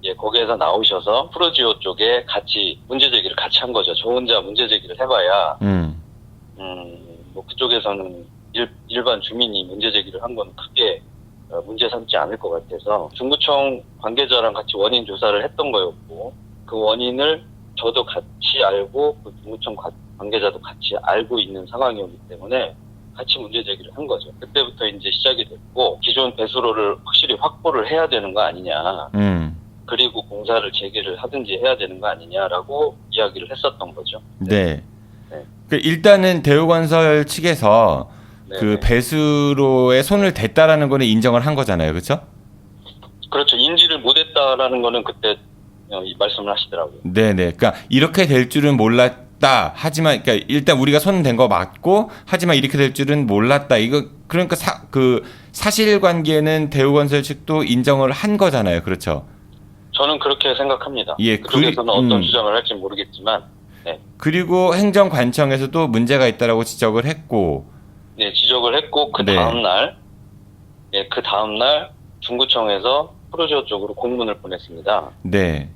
예, 거기에서 나오셔서 프로지오 쪽에 같이 문제 제기를 같이 한 거죠. 저 혼자 문제 제기를 해봐야 뭐 그쪽에서는 일반 주민이 문제 제기를 한 건 크게 문제 삼지 않을 것 같아서 중구청 관계자랑 같이 원인 조사를 했던 거였고, 그 원인을 저도 같이 알고 그 중구청 관계자도 같이 알고 있는 상황이었기 때문에 같이 문제 제기를 한 거죠. 그때부터 이제 시작이 됐고, 기존 배수로를 확실히 확보를 해야 되는 거 아니냐, 그리고 공사를 재개를 하든지 해야 되는 거 아니냐라고 이야기를 했었던 거죠. 네. 네. 그 일단은 대우건설 측에서 그 배수로에 손을 댔다라는 거는 인정을 한 거잖아요, 그렇죠? 그렇죠. 인지를 못했다라는 거는 그때 이 말씀을 하시더라고요. 네네. 그러니까 이렇게 될 줄은 몰랐다. 하지만 그러니까 일단 우리가 손 댄 거 맞고, 하지만 이렇게 될 줄은 몰랐다. 이거 그러니까 그 사실관계는 대우건설 측도 인정을 한 거잖아요, 그렇죠? 저는 그렇게 생각합니다. 예, 그쪽에서는 어떤 주장을 할지 모르겠지만, 네. 그리고 행정관청에서도 문제가 있다라고 지적을 했고, 네, 지적을 했고, 그 네. 다음날 중구청에서 프로지오 쪽으로 공문을 보냈습니다. 네,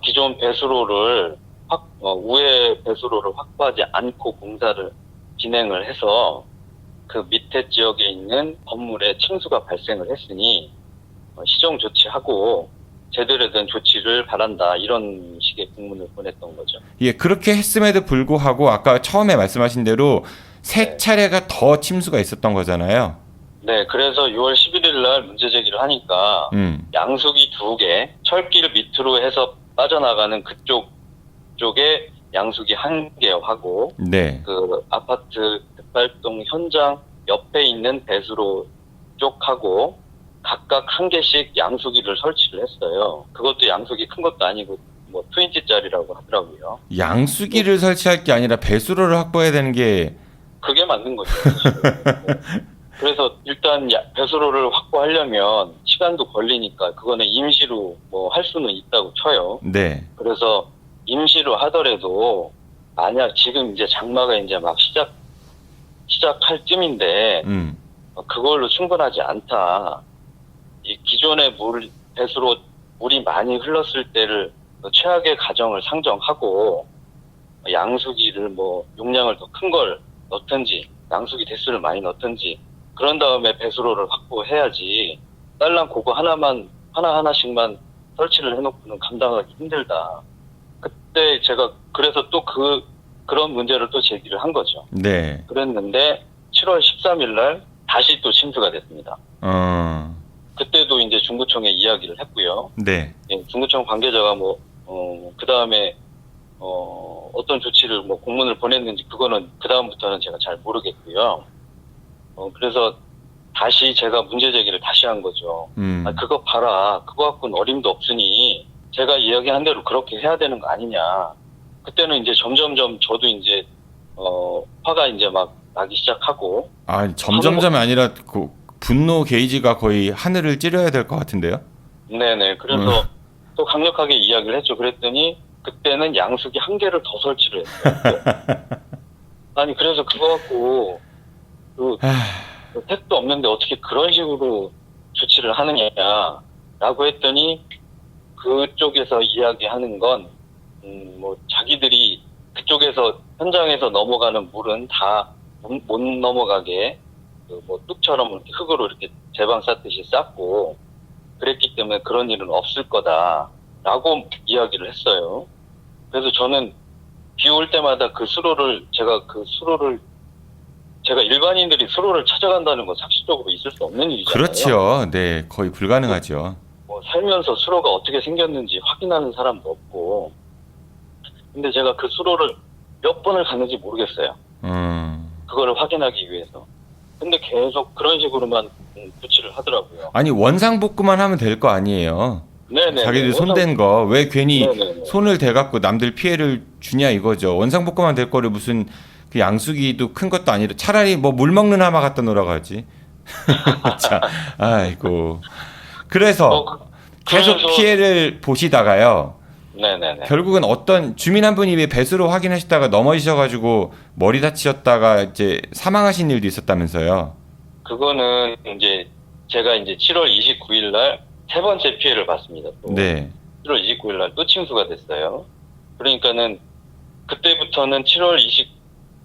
기존 배수로를 우회 배수로를 확보하지 않고 공사를 진행을 해서 그 밑에 지역에 있는 건물에 침수가 발생을 했으니 시정 조치하고 제대로 된 조치를 바란다, 이런 식의 공문을 보냈던 거죠. 예, 그렇게 했음에도 불구하고 아까 처음에 말씀하신 대로 세 차례가 더 침수가 있었던 거잖아요. 네, 그래서 6월 11일 날 문제 제기를 하니까 양수기 2개, 철길 밑으로 해서 빠져나가는 그쪽에 양수기 1개 하고, 네, 그 아파트 백발동 현장 옆에 있는 배수로 쪽하고 각각 1개씩 양수기를 설치를 했어요. 그것도 양수기 큰 것도 아니고 뭐 2인치짜리라고 하더라고요. 양수기를 설치할 게 아니라 배수로를 확보해야 되는 게, 그게 맞는 거죠. 그래서 일단 배수로를 확보하려면 시간도 걸리니까 그거는 임시로 뭐 할 수는 있다고 쳐요. 네, 그래서 임시로 하더라도 만약 지금 이제 장마가 이제 막 시작할 쯤인데 그걸로 충분하지 않다. 이 기존의 배수로 물이 많이 흘렀을 때를 최악의 가정을 상정하고 양수기를 뭐 용량을 더 큰 걸 넣든지 양수기 대수를 많이 넣든지 그런 다음에 배수로를 확보해야지, 딸랑 그거 하나씩만 설치를 해놓고는 감당하기 힘들다. 그때 제가 그래서 또 그런 문제를 또 제기를 한 거죠. 네. 그랬는데 7월 13일 날 다시 또 침수가 됐습니다. 그때도 이제 중구청에 이야기를 했고요. 네. 예, 중구청 관계자가 그 다음에 어떤 조치를 공문을 보냈는지 그거는 그 다음부터는 제가 잘 모르겠고요. 그래서 다시 제가 문제 제기를 다시 한 거죠. 그거 봐라. 그거 갖고는 어림도 없으니 제가 이야기한 대로 그렇게 해야 되는 거 아니냐. 그때는 이제 점점점 저도 이제 화가 이제 막 나기 시작하고. 점점점이 아니라 그 분노 게이지가 거의 하늘을 찌르야 될 것 같은데요? 네네. 그래서 또 강력하게 이야기를 했죠. 그랬더니 그때는 양수기 1개를 더 설치를 했어요. 아니 그래서 그거 갖고 택도 없는데 어떻게 그런 식으로 조치를 하느냐라고 했더니 그쪽에서 이야기하는 건 뭐 자기들이 그쪽에서 현장에서 넘어가는 물은 다 못 넘어가게 뭐 뚝처럼 이렇게 흙으로 이렇게 제방 쌓듯이 쌓고 그랬기 때문에 그런 일은 없을 거다라고 이야기를 했어요. 그래서 저는 비 올 때마다 제가 일반인들이 수로를 찾아간다는 건 상식적으로 있을 수 없는 일이잖아요. 그렇죠. 네, 거의 불가능하죠. 살면서 수로가 어떻게 생겼는지 확인하는 사람도 없고. 근데 제가 그 수로를 몇 번을 갔는지 모르겠어요. 그거를 확인하기 위해서. 근데 계속 그런 식으로만 조치를 하더라고요. 아니 원상복구만 하면 될 거 아니에요. 네네. 자기들 손댄 거 왜 괜히 네네네. 손을 대갖고 남들 피해를 주냐 이거죠. 원상복구만 될 거를 무슨 그 양수기도 큰 것도 아니라 차라리 뭐 물 먹는 하마 갖다 놓으라고 하지. 자, 아이고. 그래서 계속 그래서- 피해를 보시다가요. 네네네. 결국은 어떤 주민 한 분이 배수로 확인하시다가 넘어지셔가지고 머리 다치셨다가 이제 사망하신 일도 있었다면서요. 그거는 이제 제가 이제 7월 29일 날 세 번째 피해를 봤습니다. 또. 네. 7월 29일 날 또 침수가 됐어요. 그러니까는 그때부터는 7월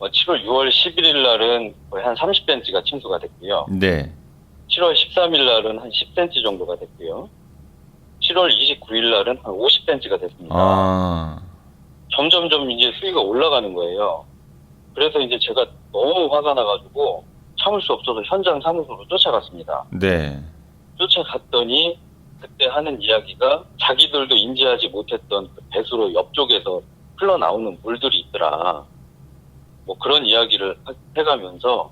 6월 11일 날은 거의 한 30cm가 침수가 됐고요. 네. 7월 13일 날은 한 10cm 정도가 됐고요. 7월 29일 날은 한 50cm가 됐습니다. 아. 점점점 이제 수위가 올라가는 거예요. 그래서 이제 제가 너무 화가 나가지고 참을 수 없어서 현장 사무소로 쫓아갔습니다. 네. 쫓아갔더니 그때 하는 이야기가 자기들도 인지하지 못했던 그 배수로 옆쪽에서 흘러나오는 물들이 있더라. 뭐 그런 이야기를 해가면서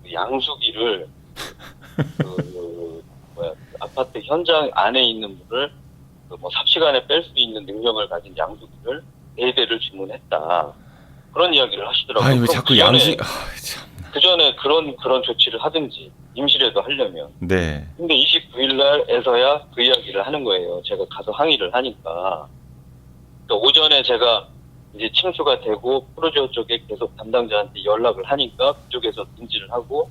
그 양수기를 아파트 현장 안에 있는 물을 뭐 삽시간에 뺄 수 있는 능력을 가진 양수기를 4대를 주문했다. 그런 이야기를 하시더라고요. 아니 왜 자꾸 양수? 그 전에 그런 조치를 하든지 임시라도 하려면. 네. 근데 29일 날에서야 그 이야기를 하는 거예요. 제가 가서 항의를 하니까. 그러니까 오전에 제가 이제 침수가 되고 프로지오 쪽에 계속 담당자한테 연락을 하니까 그쪽에서 인지를 하고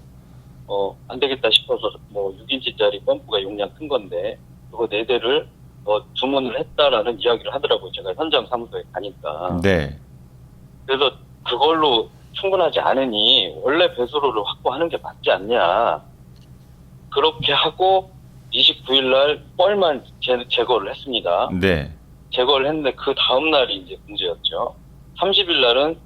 안 되겠다 싶어서 뭐 6인치짜리 펌프가 용량 큰 건데 그거 4대를 주문을 했다라는 이야기를 하더라고요. 제가 현장 사무소에 가니까. 네. 그래서 그걸로 충분하지 않으니 원래 배수로를 확보하는 게 맞지 않냐. 그렇게 하고 29일 날 뻘만 제거를 했습니다. 네. 제거를 했는데 그 다음 날이 이제 문제였죠. 30일 날은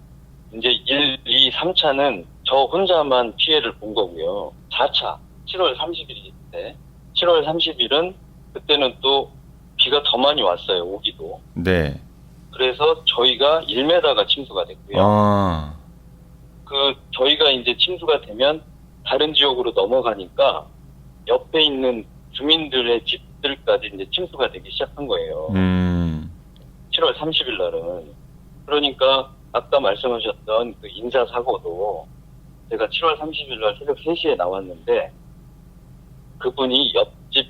이제 1, 2, 3차는 저 혼자만 피해를 본 거고요. 4차 7월 30일일 때 7월 30일은 그때는 또 비가 더 많이 왔어요. 오기도. 네. 그래서 저희가 1m가 침수가 됐고요. 아. 저희가 이제 침수가 되면 다른 지역으로 넘어가니까 옆에 있는 주민들의 집들까지 이제 침수가 되기 시작한 거예요. 7월 30일 날은. 그러니까 아까 말씀하셨던 그 인사사고도 제가 7월 30일 날 새벽 3시에 나왔는데 그분이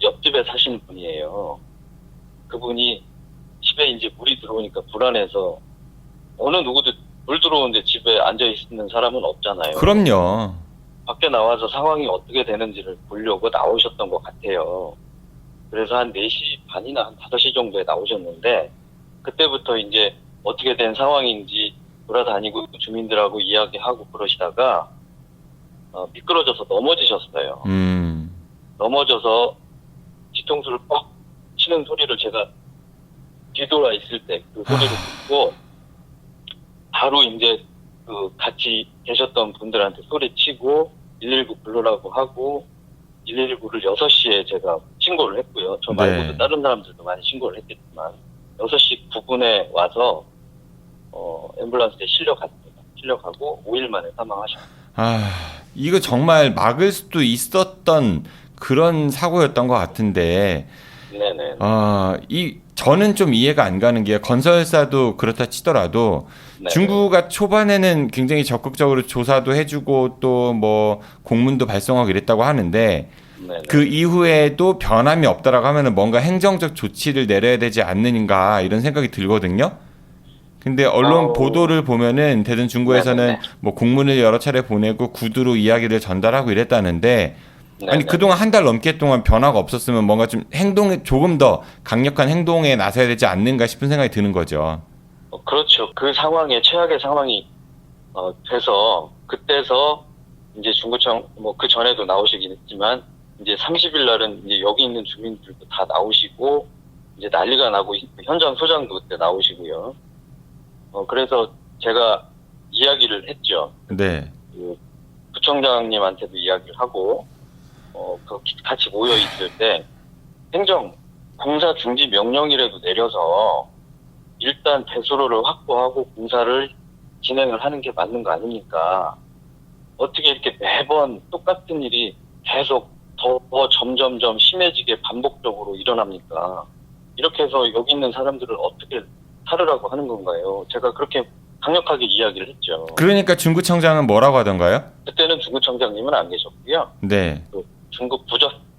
옆집에 사시는 분이에요. 그분이 집에 이제 물이 들어오니까 불안해서 어느 누구도 물 들어오는데 집에 앉아있는 사람은 없잖아요. 그럼요. 밖에 나와서 상황이 어떻게 되는지를 보려고 나오셨던 것 같아요. 그래서 한 4시 반이나 한 5시 정도에 나오셨는데 그때부터 이제 어떻게 된 상황인지 돌아다니고 주민들하고 이야기하고 그러시다가 미끄러져서 넘어지셨어요. 넘어져서 뒤통수를 뻑 치는 소리를 제가 뒤돌아 있을 때 그 소리를 듣고 바로 이제 그 같이 계셨던 분들한테 소리치고 119 불러라고 하고 119를 6시에 제가 신고를 했고요. 저 말고도 네. 다른 사람들도 많이 신고를 했겠지만 6시 9분에 와서 앰뷸런스에 실려갔습니다. 실려가고 5일 만에 사망하셨습니다. 이거 정말 막을 수도 있었던 그런 사고였던 것 같은데 네네. 저는 좀 이해가 안 가는 게 건설사도 그렇다 치더라도 네네. 중구가 초반에는 굉장히 적극적으로 조사도 해주고 또 뭐 공문도 발송하고 이랬다고 하는데 네네. 그 이후에도 변함이 없다라고 하면은 뭔가 행정적 조치를 내려야 되지 않는가 이런 생각이 들거든요. 근데 언론 보도를 보면은 대전 중구에서는 네네. 뭐 공문을 여러 차례 보내고 구두로 이야기를 전달하고 이랬다는데 아니 네네. 그동안 한 달 넘게 동안 변화가 없었으면 뭔가 좀 행동에 조금 더 강력한 행동에 나서야 되지 않는가 싶은 생각이 드는 거죠. 그렇죠. 그 상황에 최악의 상황이 돼서 그때서 이제 중구청 뭐 그 전에도 나오시긴 했지만 이제 30일 날은 이제 여기 있는 주민들도 다 나오시고 이제 난리가 나고 현장 소장도 그때 나오시고요. 그래서 제가 이야기를 했죠. 네. 그 부청장님한테도 이야기를 하고 같이 모여 있을 때 행정 공사 중지 명령이라도 내려서 일단 배수로를 확보하고 공사를 진행을 하는 게 맞는 거 아닙니까? 어떻게 이렇게 매번 똑같은 일이 계속 더 점점점 심해지게 반복적으로 일어납니까? 이렇게 해서 여기 있는 사람들을 어떻게 살으라고 하는 건가요? 제가 그렇게 강력하게 이야기를 했죠. 그러니까 중구청장은 뭐라고 하던가요? 그때는 중구청장님은 안 계셨고요. 네. 그 중구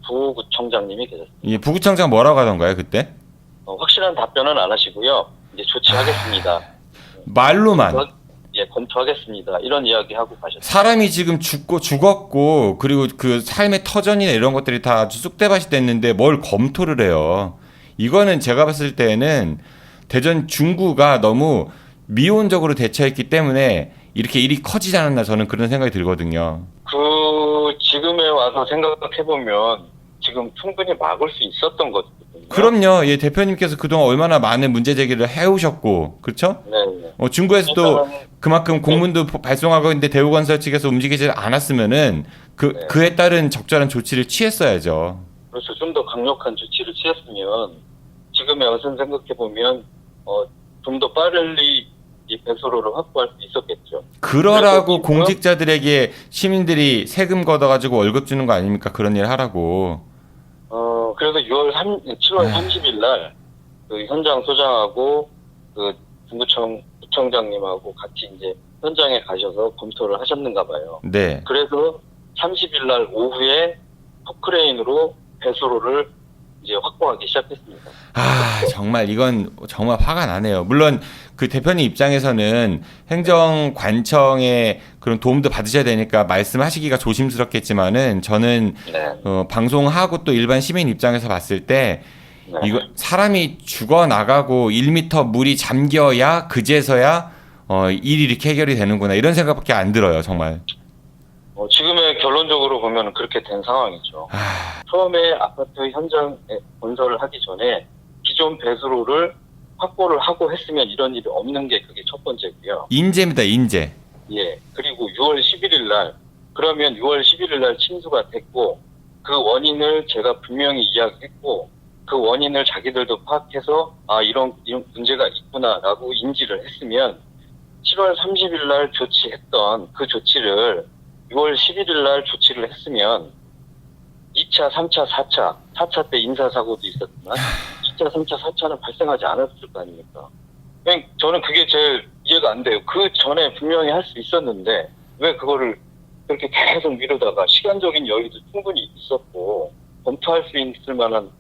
부구청장님이 계셨습니다. 예, 부구청장 뭐라고 하던가요, 그때? 확실한 답변은 안 하시고요. 이제 조치하겠습니다. 말로만. 검토하겠습니다. 이런 이야기 하고 가셨어요. 사람이 지금 죽었고, 그리고 그 삶의 터전이나 이런 것들이 다 아주 쑥대밭이 됐는데 뭘 검토를 해요. 이거는 제가 봤을 때는 대전 중구가 너무 미온적으로 대처했기 때문에 이렇게 일이 커지지 않았나 저는 그런 생각이 들거든요. 지금에 와서 생각해보면 지금 충분히 막을 수 있었던 거거든요. 그럼요. 예, 대표님께서 그동안 얼마나 많은 문제 제기를 해오셨고, 그렇죠? 네. 중구에서도 그만큼 공문도 발송하고 있는데 대우건설 측에서 움직이지 않았으면은 그에 따른 적절한 조치를 취했어야죠. 그렇죠. 좀 더 강력한 조치를 취했으면 지금의 와서 생각해보면 좀 더 빨리 이 배수로를 확보할 수 있었겠죠. 그러라고 공직자들에게 시민들이 세금 걷어가지고 월급 주는 거 아닙니까? 그런 일 하라고. 그래서 7월 30일 날 그 현장 소장하고 그 중구청장님하고 같이 이제 현장에 가셔서 검토를 하셨는가 봐요. 네. 그래서 30일 날 오후에 포크레인으로 배수로를 이제 확보하기 시작했습니다. 정말 이건 정말 화가 나네요. 물론 그 대표님 입장에서는 행정관청의 그런 도움도 받으셔야 되니까 말씀하시기가 조심스럽겠지만은 저는 방송하고 또 일반 시민 입장에서 봤을 때 이거 사람이 죽어 나가고 1m 물이 잠겨야 그제서야 일이 이렇게 해결이 되는구나 이런 생각밖에 안 들어요, 정말. 지금의 결론적으로 보면 그렇게 된 상황이죠. 처음에 아파트 현장에 건설을 하기 전에 기존 배수로를 확보를 하고 했으면 이런 일이 없는 게 그게 첫 번째고요. 인재입니다, 인재. 예. 그리고 6월 11일 날, 그러면 6월 11일 날 침수가 됐고, 그 원인을 제가 분명히 이야기했고, 그 원인을 자기들도 파악해서, 이런 문제가 있구나라고 인지를 했으면, 7월 30일 날 조치했던 그 조치를 6월 11일 날 조치를 했으면 2차, 3차, 4차 때 인사사고도 있었지만 2차, 3차, 4차는 발생하지 않았을 거 아닙니까? 저는 그게 제일 이해가 안 돼요. 그 전에 분명히 할 수 있었는데 왜 그거를 그렇게 계속 미루다가 시간적인 여유도 충분히 있었고 검토할 수 있을 만한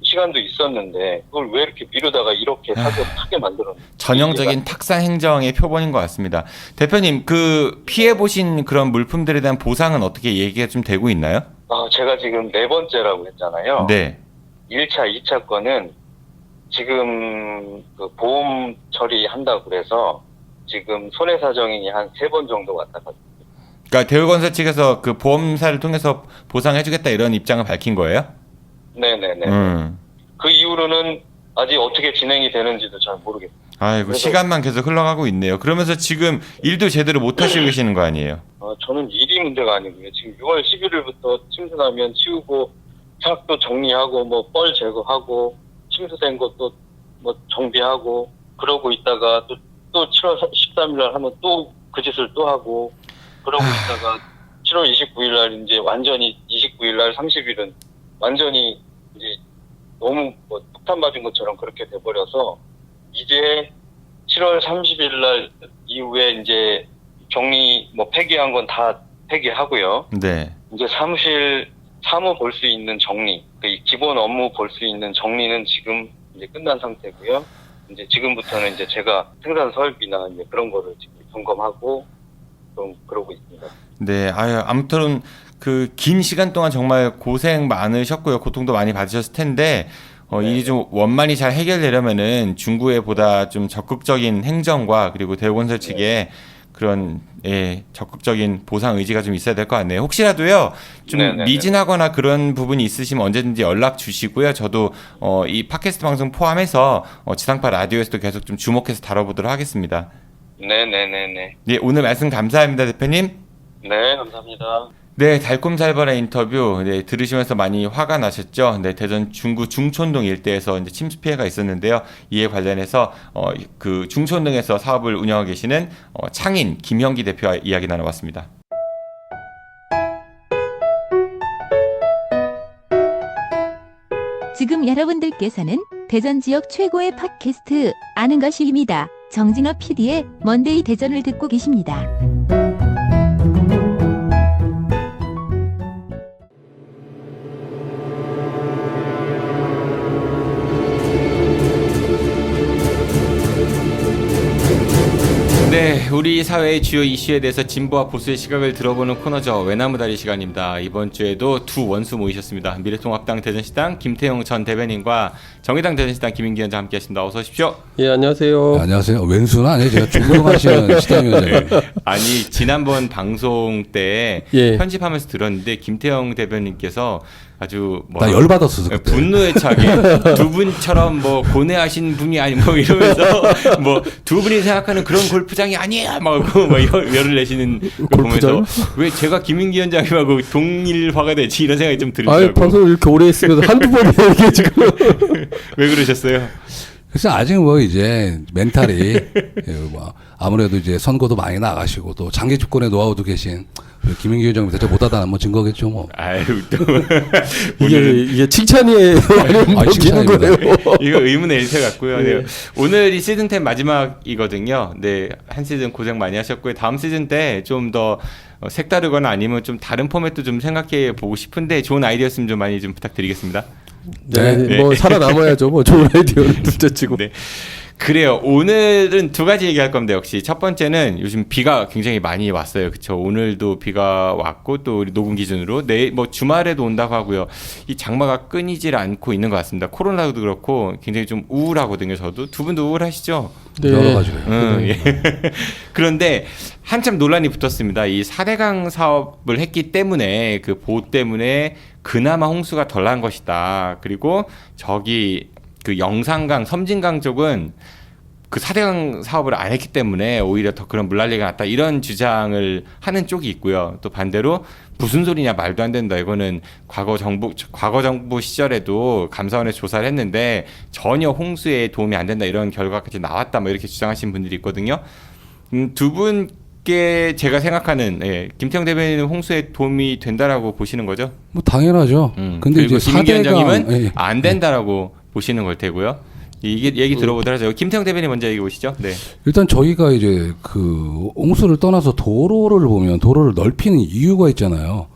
시간도 있었는데 그걸 왜 이렇게 미루다가 이렇게 사고를 크게 만들었는지 전형적인 탁상 행정의 표본인 것 같습니다. 대표님, 그 피해 보신 그런 물품들에 대한 보상은 어떻게 얘기가 좀 되고 있나요? 제가 지금 4번째라고 했잖아요. 네. 1차, 2차 건은 지금 그 보험 처리한다고 그래서 지금 손해사정인이 한 3번 정도 왔다 갔다. 그러니까 대우건설 측에서 그 보험사를 통해서 보상해주겠다 이런 입장을 밝힌 거예요? 네네네. 그 이후로는 아직 어떻게 진행이 되는지도 잘 모르겠어요. 아이고, 시간만 계속 흘러가고 있네요. 그러면서 지금 일도 제대로 못 하시고 계시는 거 아니에요? 저는 일이 문제가 아니고요. 지금 6월 11일부터 침수나면 치우고, 차학도 정리하고, 뻘 제거하고, 침수된 것도 정비하고, 그러고 있다가 또 7월 13일 날 하면 또 그 짓을 또 하고, 그러고 있다가 7월 29일 날 이제 완전히 29일 날 30일은 완전히 이제 너무 폭탄 맞은 것처럼 그렇게 돼버려서 이제 7월 30일 날 이후에 이제 격리 폐기한 건 다 폐기하고요. 네. 이제 사무 볼 수 있는 정리, 기본 업무 볼 수 있는 정리는 지금 이제 끝난 상태고요. 이제 지금부터는 이제 제가 생산 설비나 이제 그런 거를 지금 점검하고 좀 그러고 있습니다. 네, 아무튼 그 긴 시간 동안 정말 고생 많으셨고요. 고통도 많이 받으셨을 텐데 일이 좀 원만히 잘 해결되려면은 중구에 보다 좀 적극적인 행정과 그리고 대우건설 측의 그런 적극적인 보상 의지가 좀 있어야 될 것 같네요. 혹시라도요 좀 미진하거나 그런 부분이 있으시면 언제든지 연락 주시고요. 저도 이 팟캐스트 방송 포함해서 지상파 라디오에서도 계속 좀 주목해서 다뤄보도록 하겠습니다. 네네네네. 네, 오늘 말씀 감사합니다, 대표님. 네, 감사합니다. 네, 달콤살벌의 인터뷰 들으시면서 많이 화가 나셨죠? 네, 대전 중구 중촌동 일대에서 이제 침수 피해가 있었는데요. 이에 관련해서 그 중촌동에서 사업을 운영하고 계시는 창인 김형기 대표와 이야기 나눠봤습니다. 지금 여러분들께서는 대전 지역 최고의 팟캐스트 아는 것이입니다. 정진호 PD의 먼데이 대전을 듣고 계십니다. 네, 우리 사회의 주요 이슈에 대해서 진보와 보수의 시각을 들어보는 코너죠. 외나무다리 시간입니다. 이번 주에도 두 원수 모이셨습니다. 미래통합당 대전시당 김태용 전 대변인과 정의당 대전시당 김인기 위원장 함께하십니다. 어서 오십시오. 예, 안녕하세요. 안녕하세요. 왼수는 아니에요. 제가 존경하시는 시당위원장님. 아니, 지난번 방송 때 예. 편집하면서 들었는데 김태용 대변인께서 아주 나 열받았어 그때. 분노에 차게 두 분처럼 뭐 고뇌하신 분이 아니 뭐 이러면서 뭐 두 분이 생각하는 그런 골프장이 아니야 막 열을 내시는 거 보면서 왜 제가 김인기 위원장님하고 동일화가 되지 이런 생각이 좀 들더라고요. 아니, 방송을 이렇게 오래 했으면 한두 번이에요 이게 지금. 왜 그러셨어요? 그래서 아직 뭐 이제 멘탈이 뭐 아무래도 이제 선거도 많이 나가시고 또 장기 집권의 노하우도 계신 김인기 위원장님 대체 못하다 한번 증거겠죠 뭐. 아유 또 이게 칭찬이에요. 아니면 칭찬입니다. 이거 의문의 일태 같고요. 네. 오늘이 시즌 10 마지막이거든요. 네, 한 시즌 고생 많이 하셨고요. 다음 시즌 때 좀 더 색다르거나 아니면 좀 다른 포맷도 좀 생각해 보고 싶은데 좋은 아이디어였으면 좀 많이 좀 부탁드리겠습니다. 네, 뭐 살아남아야죠. 뭐 좋은 아이디어는 둘째치고. 네. 그래요. 오늘은 두 가지 얘기할 겁니다. 역시 첫 번째는 요즘 비가 굉장히 많이 왔어요. 그렇죠. 오늘도 비가 왔고 또 우리 녹음 기준으로 내일 뭐 주말에도 온다고 하고요. 이 장마가 끊이질 않고 있는 것 같습니다. 코로나도 그렇고 굉장히 좀 우울하거든요. 저도 두 분도 우울하시죠? 네. 여러 가지로. 예. 그런데 한참 논란이 붙었습니다. 이 4대강 사업을 했기 때문에 그 보호 때문에 그나마 홍수가 덜 난 것이다. 그리고 저기 그 영산강, 섬진강 쪽은 그 4대강 사업을 안 했기 때문에 오히려 더 그런 물난리가 났다. 이런 주장을 하는 쪽이 있고요. 또 반대로 무슨 소리냐 말도 안 된다. 이거는 과거 정부 시절에도 감사원에서 조사를 했는데 전혀 홍수에 도움이 안 된다. 이런 결과까지 나왔다. 뭐 이렇게 주장하시는 분들이 있거든요. 두 분께 제가 생각하는 김태형 대변인은 홍수에 도움이 된다라고 보시는 거죠? 뭐 당연하죠. 근데 이제 김인기 위원장님은 예. 안 된다라고 보시는 걸 테고요. 이게 얘기 들어보도록 하죠. 김태형 대변인 먼저 얘기 보시죠. 네. 일단 저희가 이제 그 홍수를 떠나서 도로를 보면 도로를 넓히는 이유가 있잖아요.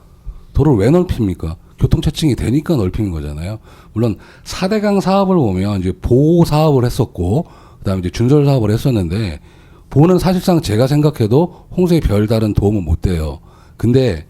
도로를 왜 넓힙니까? 교통체증이 되니까 넓히는 거잖아요. 물론 4대강 사업을 보면 이제 보호 사업을 했었고 그다음에 이제 준설 사업을 했었는데 보호는 사실상 제가 생각해도 홍수에 별다른 도움은 못 돼요. 근데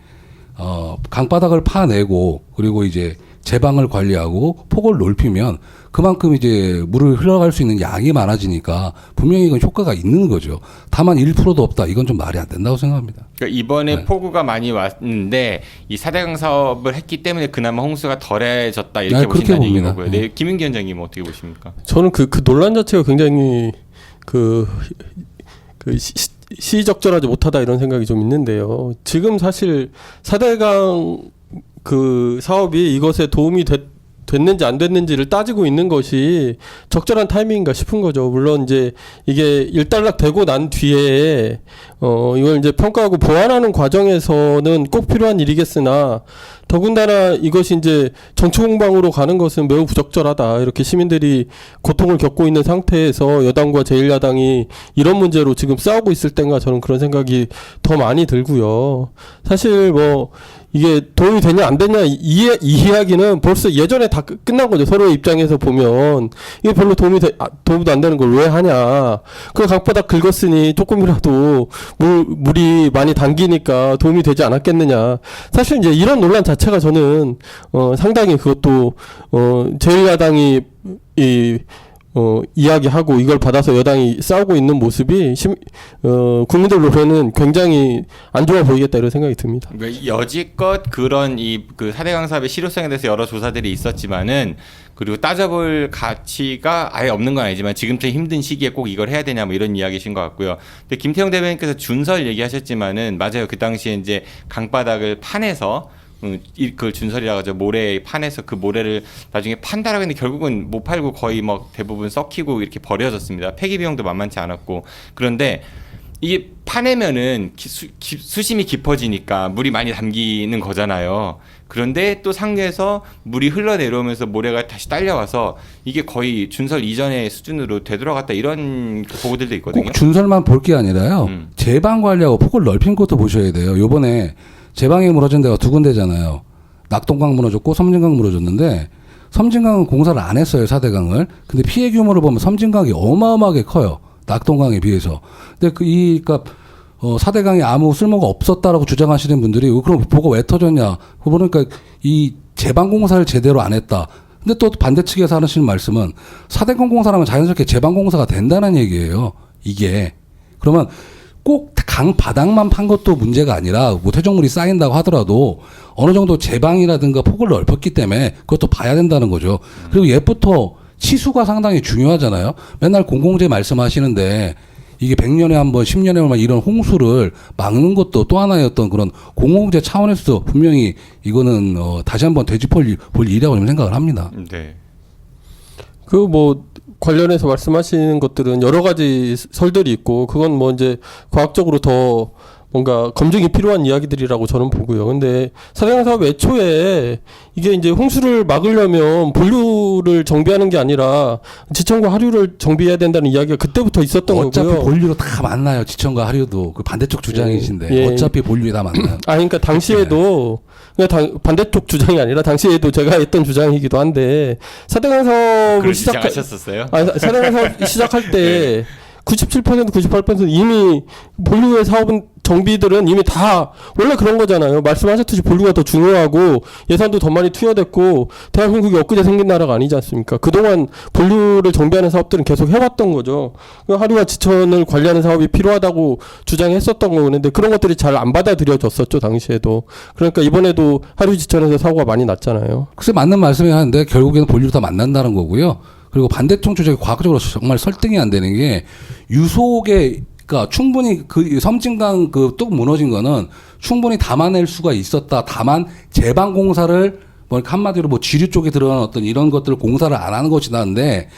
강바닥을 파내고 그리고 이제 제방을 관리하고 폭을 넓히면 그만큼 이제 물을 흘러갈 수 있는 양이 많아지니까 분명히 이건 효과가 있는 거죠. 다만 1%도 없다. 이건 좀 말이 안 된다고 생각합니다. 그러니까 이번에 폭우가 많이 왔는데 이 4대강 사업을 했기 때문에 그나마 홍수가 덜해졌다 이렇게 보신다는 얘기인 거고요. 네, 김인기 위원장님 어떻게 보십니까? 저는 그 논란 자체가 굉장히 시의적절하지 못하다 이런 생각이 좀 있는데요. 지금 사실 4대강 그 사업이 이것에 도움이 됐는지 안 됐는지를 따지고 있는 것이 적절한 타이밍인가 싶은 거죠. 물론 이제 이게 일단락 되고 난 뒤에 이걸 이제 평가하고 보완하는 과정에서는 꼭 필요한 일이겠으나 더군다나 이것이 이제 정치 공방으로 가는 것은 매우 부적절하다. 이렇게 시민들이 고통을 겪고 있는 상태에서 여당과 제1야당이 이런 문제로 지금 싸우고 있을 때인가 저는 그런 생각이 더 많이 들고요. 사실 뭐 이게 도움이 되냐 안 되냐 이 이야기는 벌써 예전에 다 끝난 거죠. 서로의 입장에서 보면 이게 별로 도움도 안 되는 걸 왜 하냐. 그 강바닥 긁었으니 조금이라도 물이 많이 당기니까 도움이 되지 않았겠느냐. 사실 이제 이런 논란 자체가 저는 상당히 그것도 제1야당이 이야기하고 이걸 받아서 여당이 싸우고 있는 모습이 국민들로는 굉장히 안 좋아 보이겠다 이런 생각이 듭니다. 그러니까 여지껏 그런 그 4대강 사업의 실효성에 대해서 여러 조사들이 있었지만은 그리고 따져볼 가치가 아예 없는 건 아니지만 지금처럼 힘든 시기에 꼭 이걸 해야 되냐 뭐 이런 이야기신 것 같고요. 근데 김태형 대변인께서 준설 얘기하셨지만은 맞아요. 그 당시에 이제 강바닥을 파내서 그걸 준설이라고 하죠. 모래 판에서 그 모래를 나중에 판다라고 했는데 결국은 못 팔고 거의 뭐 대부분 썩히고 이렇게 버려졌습니다. 폐기 비용도 만만치 않았고. 그런데 이게 파내면은 수심이 깊어지니까 물이 많이 담기는 거잖아요. 그런데 또 상류에서 물이 흘러내려오면서 모래가 다시 딸려와서 이게 거의 준설 이전의 수준으로 되돌아갔다 이런 보고들도 있거든요. 꼭 준설만 볼 게 아니라요. 제방 관리하고 폭을 넓힌 것도 보셔야 돼요. 요번에 제방이 무너진 데가 두 군데잖아요. 낙동강 무너졌고 섬진강 무너졌는데 섬진강은 공사를 안 했어요. 4대강을. 근데 피해 규모를 보면 섬진강이 어마어마하게 커요. 낙동강에 비해서. 근데 그러니까 4대강이 아무 쓸모가 없었다라고 주장하시는 분들이 그럼 보고 왜 터졌냐? 그러니까 이 제방 공사를 제대로 안 했다. 근데 또 반대 측에서 하시는 말씀은 4대강 공사라면 자연스럽게 제방 공사가 된다는 얘기예요. 이게. 그러면 꼭 강 바닥만 판 것도 문제가 아니라 뭐 퇴적물이 쌓인다고 하더라도 어느 정도 제방이라든가 폭을 넓혔기 때문에 그것도 봐야 된다는 거죠. 그리고 옛부터 치수가 상당히 중요하잖아요. 맨날 공공재 말씀하시는데 이게 100년에 한 번, 10년에 한 번 이런 홍수를 막는 것도 또 하나의 어떤 그런 공공재 차원에서도 분명히 이거는 다시 한번 되짚볼 일이라고 저는 생각을 합니다. 네. 그 뭐 관련해서 말씀하시는 것들은 여러 가지 설들이 있고 그건 뭐 이제 과학적으로 더 뭔가 검증이 필요한 이야기들이라고 저는 보고요. 근데 사대강 사업 애초에 이게 이제 홍수를 막으려면 본류를 정비하는 게 아니라 지천과 하류를 정비해야 된다는 이야기가 그때부터 있었던 어차피 거고요. 본류로 다 만나요. 지천과 하류도 그 반대쪽 주장이신데 예. 어차피 본류에 다 만나요. 그러니까 당시에도 그러니까 반대쪽 주장이 아니라 당시에도 제가 했던 주장이기도 한데 사대강 사업을 그걸 주장하셨었어요? 사대강 사업 시작할 때 97% 98% 이미 본류의 사업은 정비들은 이미 다 원래 그런 거잖아요. 말씀하셨듯이 본류가 더 중요하고 예산도 더 많이 투여됐고 대한민국이 엊그제 생긴 나라가 아니지 않습니까? 그동안 본류를 정비하는 사업들은 계속 해왔던 거죠. 하류와 지천을 관리하는 사업이 필요하다고 주장했었던 거는데 그런 것들이 잘 안 받아들여졌었죠. 당시에도. 그러니까 이번에도 하류 지천에서 사고가 많이 났잖아요. 글쎄 맞는 말씀이 하는데 결국에는 본류로 다 만난다는 거고요. 그리고 반대쪽 주장이 과학적으로 정말 설득이 안 되는 게 유속에 그러니까 충분히 그 섬진강 그 뚝 무너진 거는 충분히 담아낼 수가 있었다. 다만 제방 공사를 뭐 한마디로 뭐 지류 쪽에 들어간 어떤 이런 것들을 공사를 안 하는 것이다는데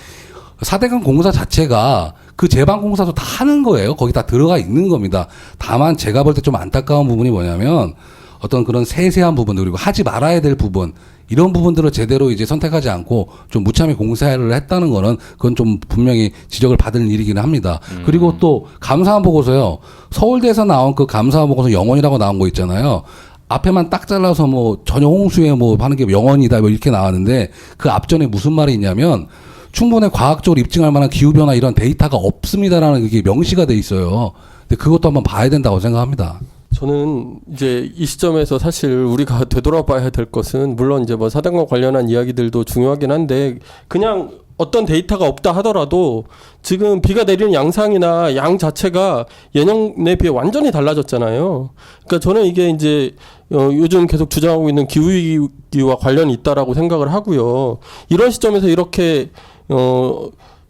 4대강 공사 자체가 그 제방 공사도 다 하는 거예요. 거기 다 들어가 있는 겁니다. 다만 제가 볼 때 좀 안타까운 부분이 뭐냐면 어떤 그런 세세한 부분들 그리고 하지 말아야 될 부분 이런 부분들을 제대로 이제 선택하지 않고 좀 무참히 공사를 했다는 거는 그건 좀 분명히 지적을 받을 일이기는 합니다. 그리고 또 감사원 보고서요. 서울대에서 나온 그 감사원 보고서 영원이라고 나온 거 있잖아요. 앞에만 딱 잘라서 뭐 전혀 홍수에 뭐 하는 게 영원이다 뭐 이렇게 나왔는데 그 앞전에 무슨 말이 있냐면 충분히 과학적으로 입증할 만한 기후변화 이런 데이터가 없습니다라는 게 명시가 돼 있어요. 근데 그것도 한번 봐야 된다고 생각합니다. 저는 이제 이 시점에서 사실 우리가 되돌아봐야 될 것은 물론 이제 뭐 사대강과 관련한 이야기들도 중요하긴 한데 그냥 어떤 데이터가 없다 하더라도 지금 비가 내리는 양상이나 양 자체가 예년에 비해 완전히 달라졌잖아요. 그러니까 저는 이게 이제 요즘 계속 주장하고 있는 기후위기와 관련이 있다라고 생각을 하고요. 이런 시점에서 이렇게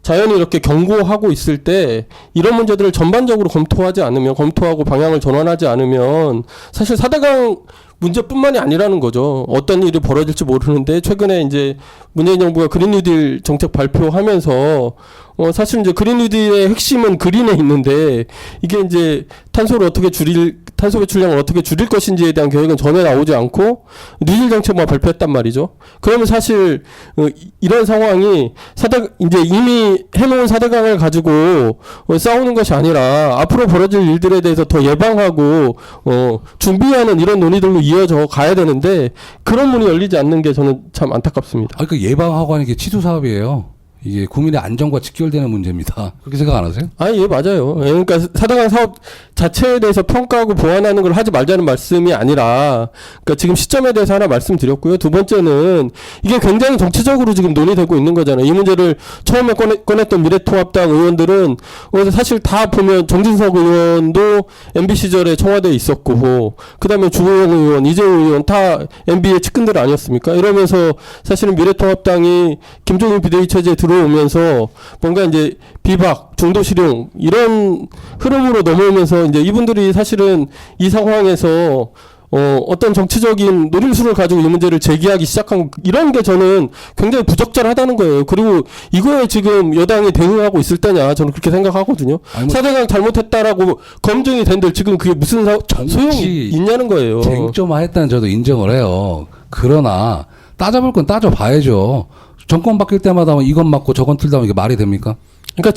자연이 이렇게 경고하고 있을 때 이런 문제들을 전반적으로 검토하고 방향을 전환하지 않으면 사실 4대강 문제뿐만이 아니라는 거죠. 어떤 일이 벌어질지 모르는데 최근에 이제 문재인 정부가 그린 뉴딜 정책 발표하면서 사실 이제 그린 뉴딜의 핵심은 그린에 있는데 이게 이제 탄소 배출량을 어떻게 줄일 것인지에 대한 계획은 전혀 나오지 않고 뉴딜 정책만 발표했단 말이죠. 그러면 사실 이런 상황이 이제 이미 해놓은 4대강을 가지고 싸우는 것이 아니라 앞으로 벌어질 일들에 대해서 더 예방하고 준비하는 이런 논의들로 이어져 가야 되는데 그런 문이 열리지 않는 게 저는 참 안타깝습니다. 그러니까 예방하고 하는 게 치수 사업이에요. 이게 국민의 안전과 직결되는 문제입니다. 그렇게 생각 안 하세요? 예, 맞아요. 그러니까 4대강 사업 자체에 대해서 평가하고 보완하는 걸 하지 말자는 말씀이 아니라, 그러니까 지금 시점에 대해서 하나 말씀드렸고요. 두 번째는 이게 굉장히 정치적으로 지금 논의되고 있는 거잖아요. 이 문제를 처음에 꺼냈던 미래통합당 의원들은 사실 다 보면 정진석 의원도 MB 시절에 청와대에 있었고, 그다음에 주호영 의원, 이재호 의원 다 MB의 측근들 아니었습니까? 이러면서 사실은 미래통합당이 김종인 비대위 체제에 들어오면서 뭔가 이제 비박, 중도실용 이런 흐름으로 넘어오면서 이제 이분들이 사실은 이 상황에서 어떤 정치적인 노림수를 가지고 이 문제를 제기하기 시작한 이런 게 저는 굉장히 부적절하다는 거예요. 그리고 이거에 지금 여당이 대응하고 있을 때냐 저는 그렇게 생각하거든요. 아니, 뭐 4대강 잘못했다라고 검증이 된들 지금 그게 무슨 소용이 있냐는 거예요. 쟁점화했다는 저도 인정을 해요. 그러나 따져볼 건 따져봐야죠. 정권 바뀔 때마다 이건 맞고 저건 틀다 이게 말이 됩니까? 그러니까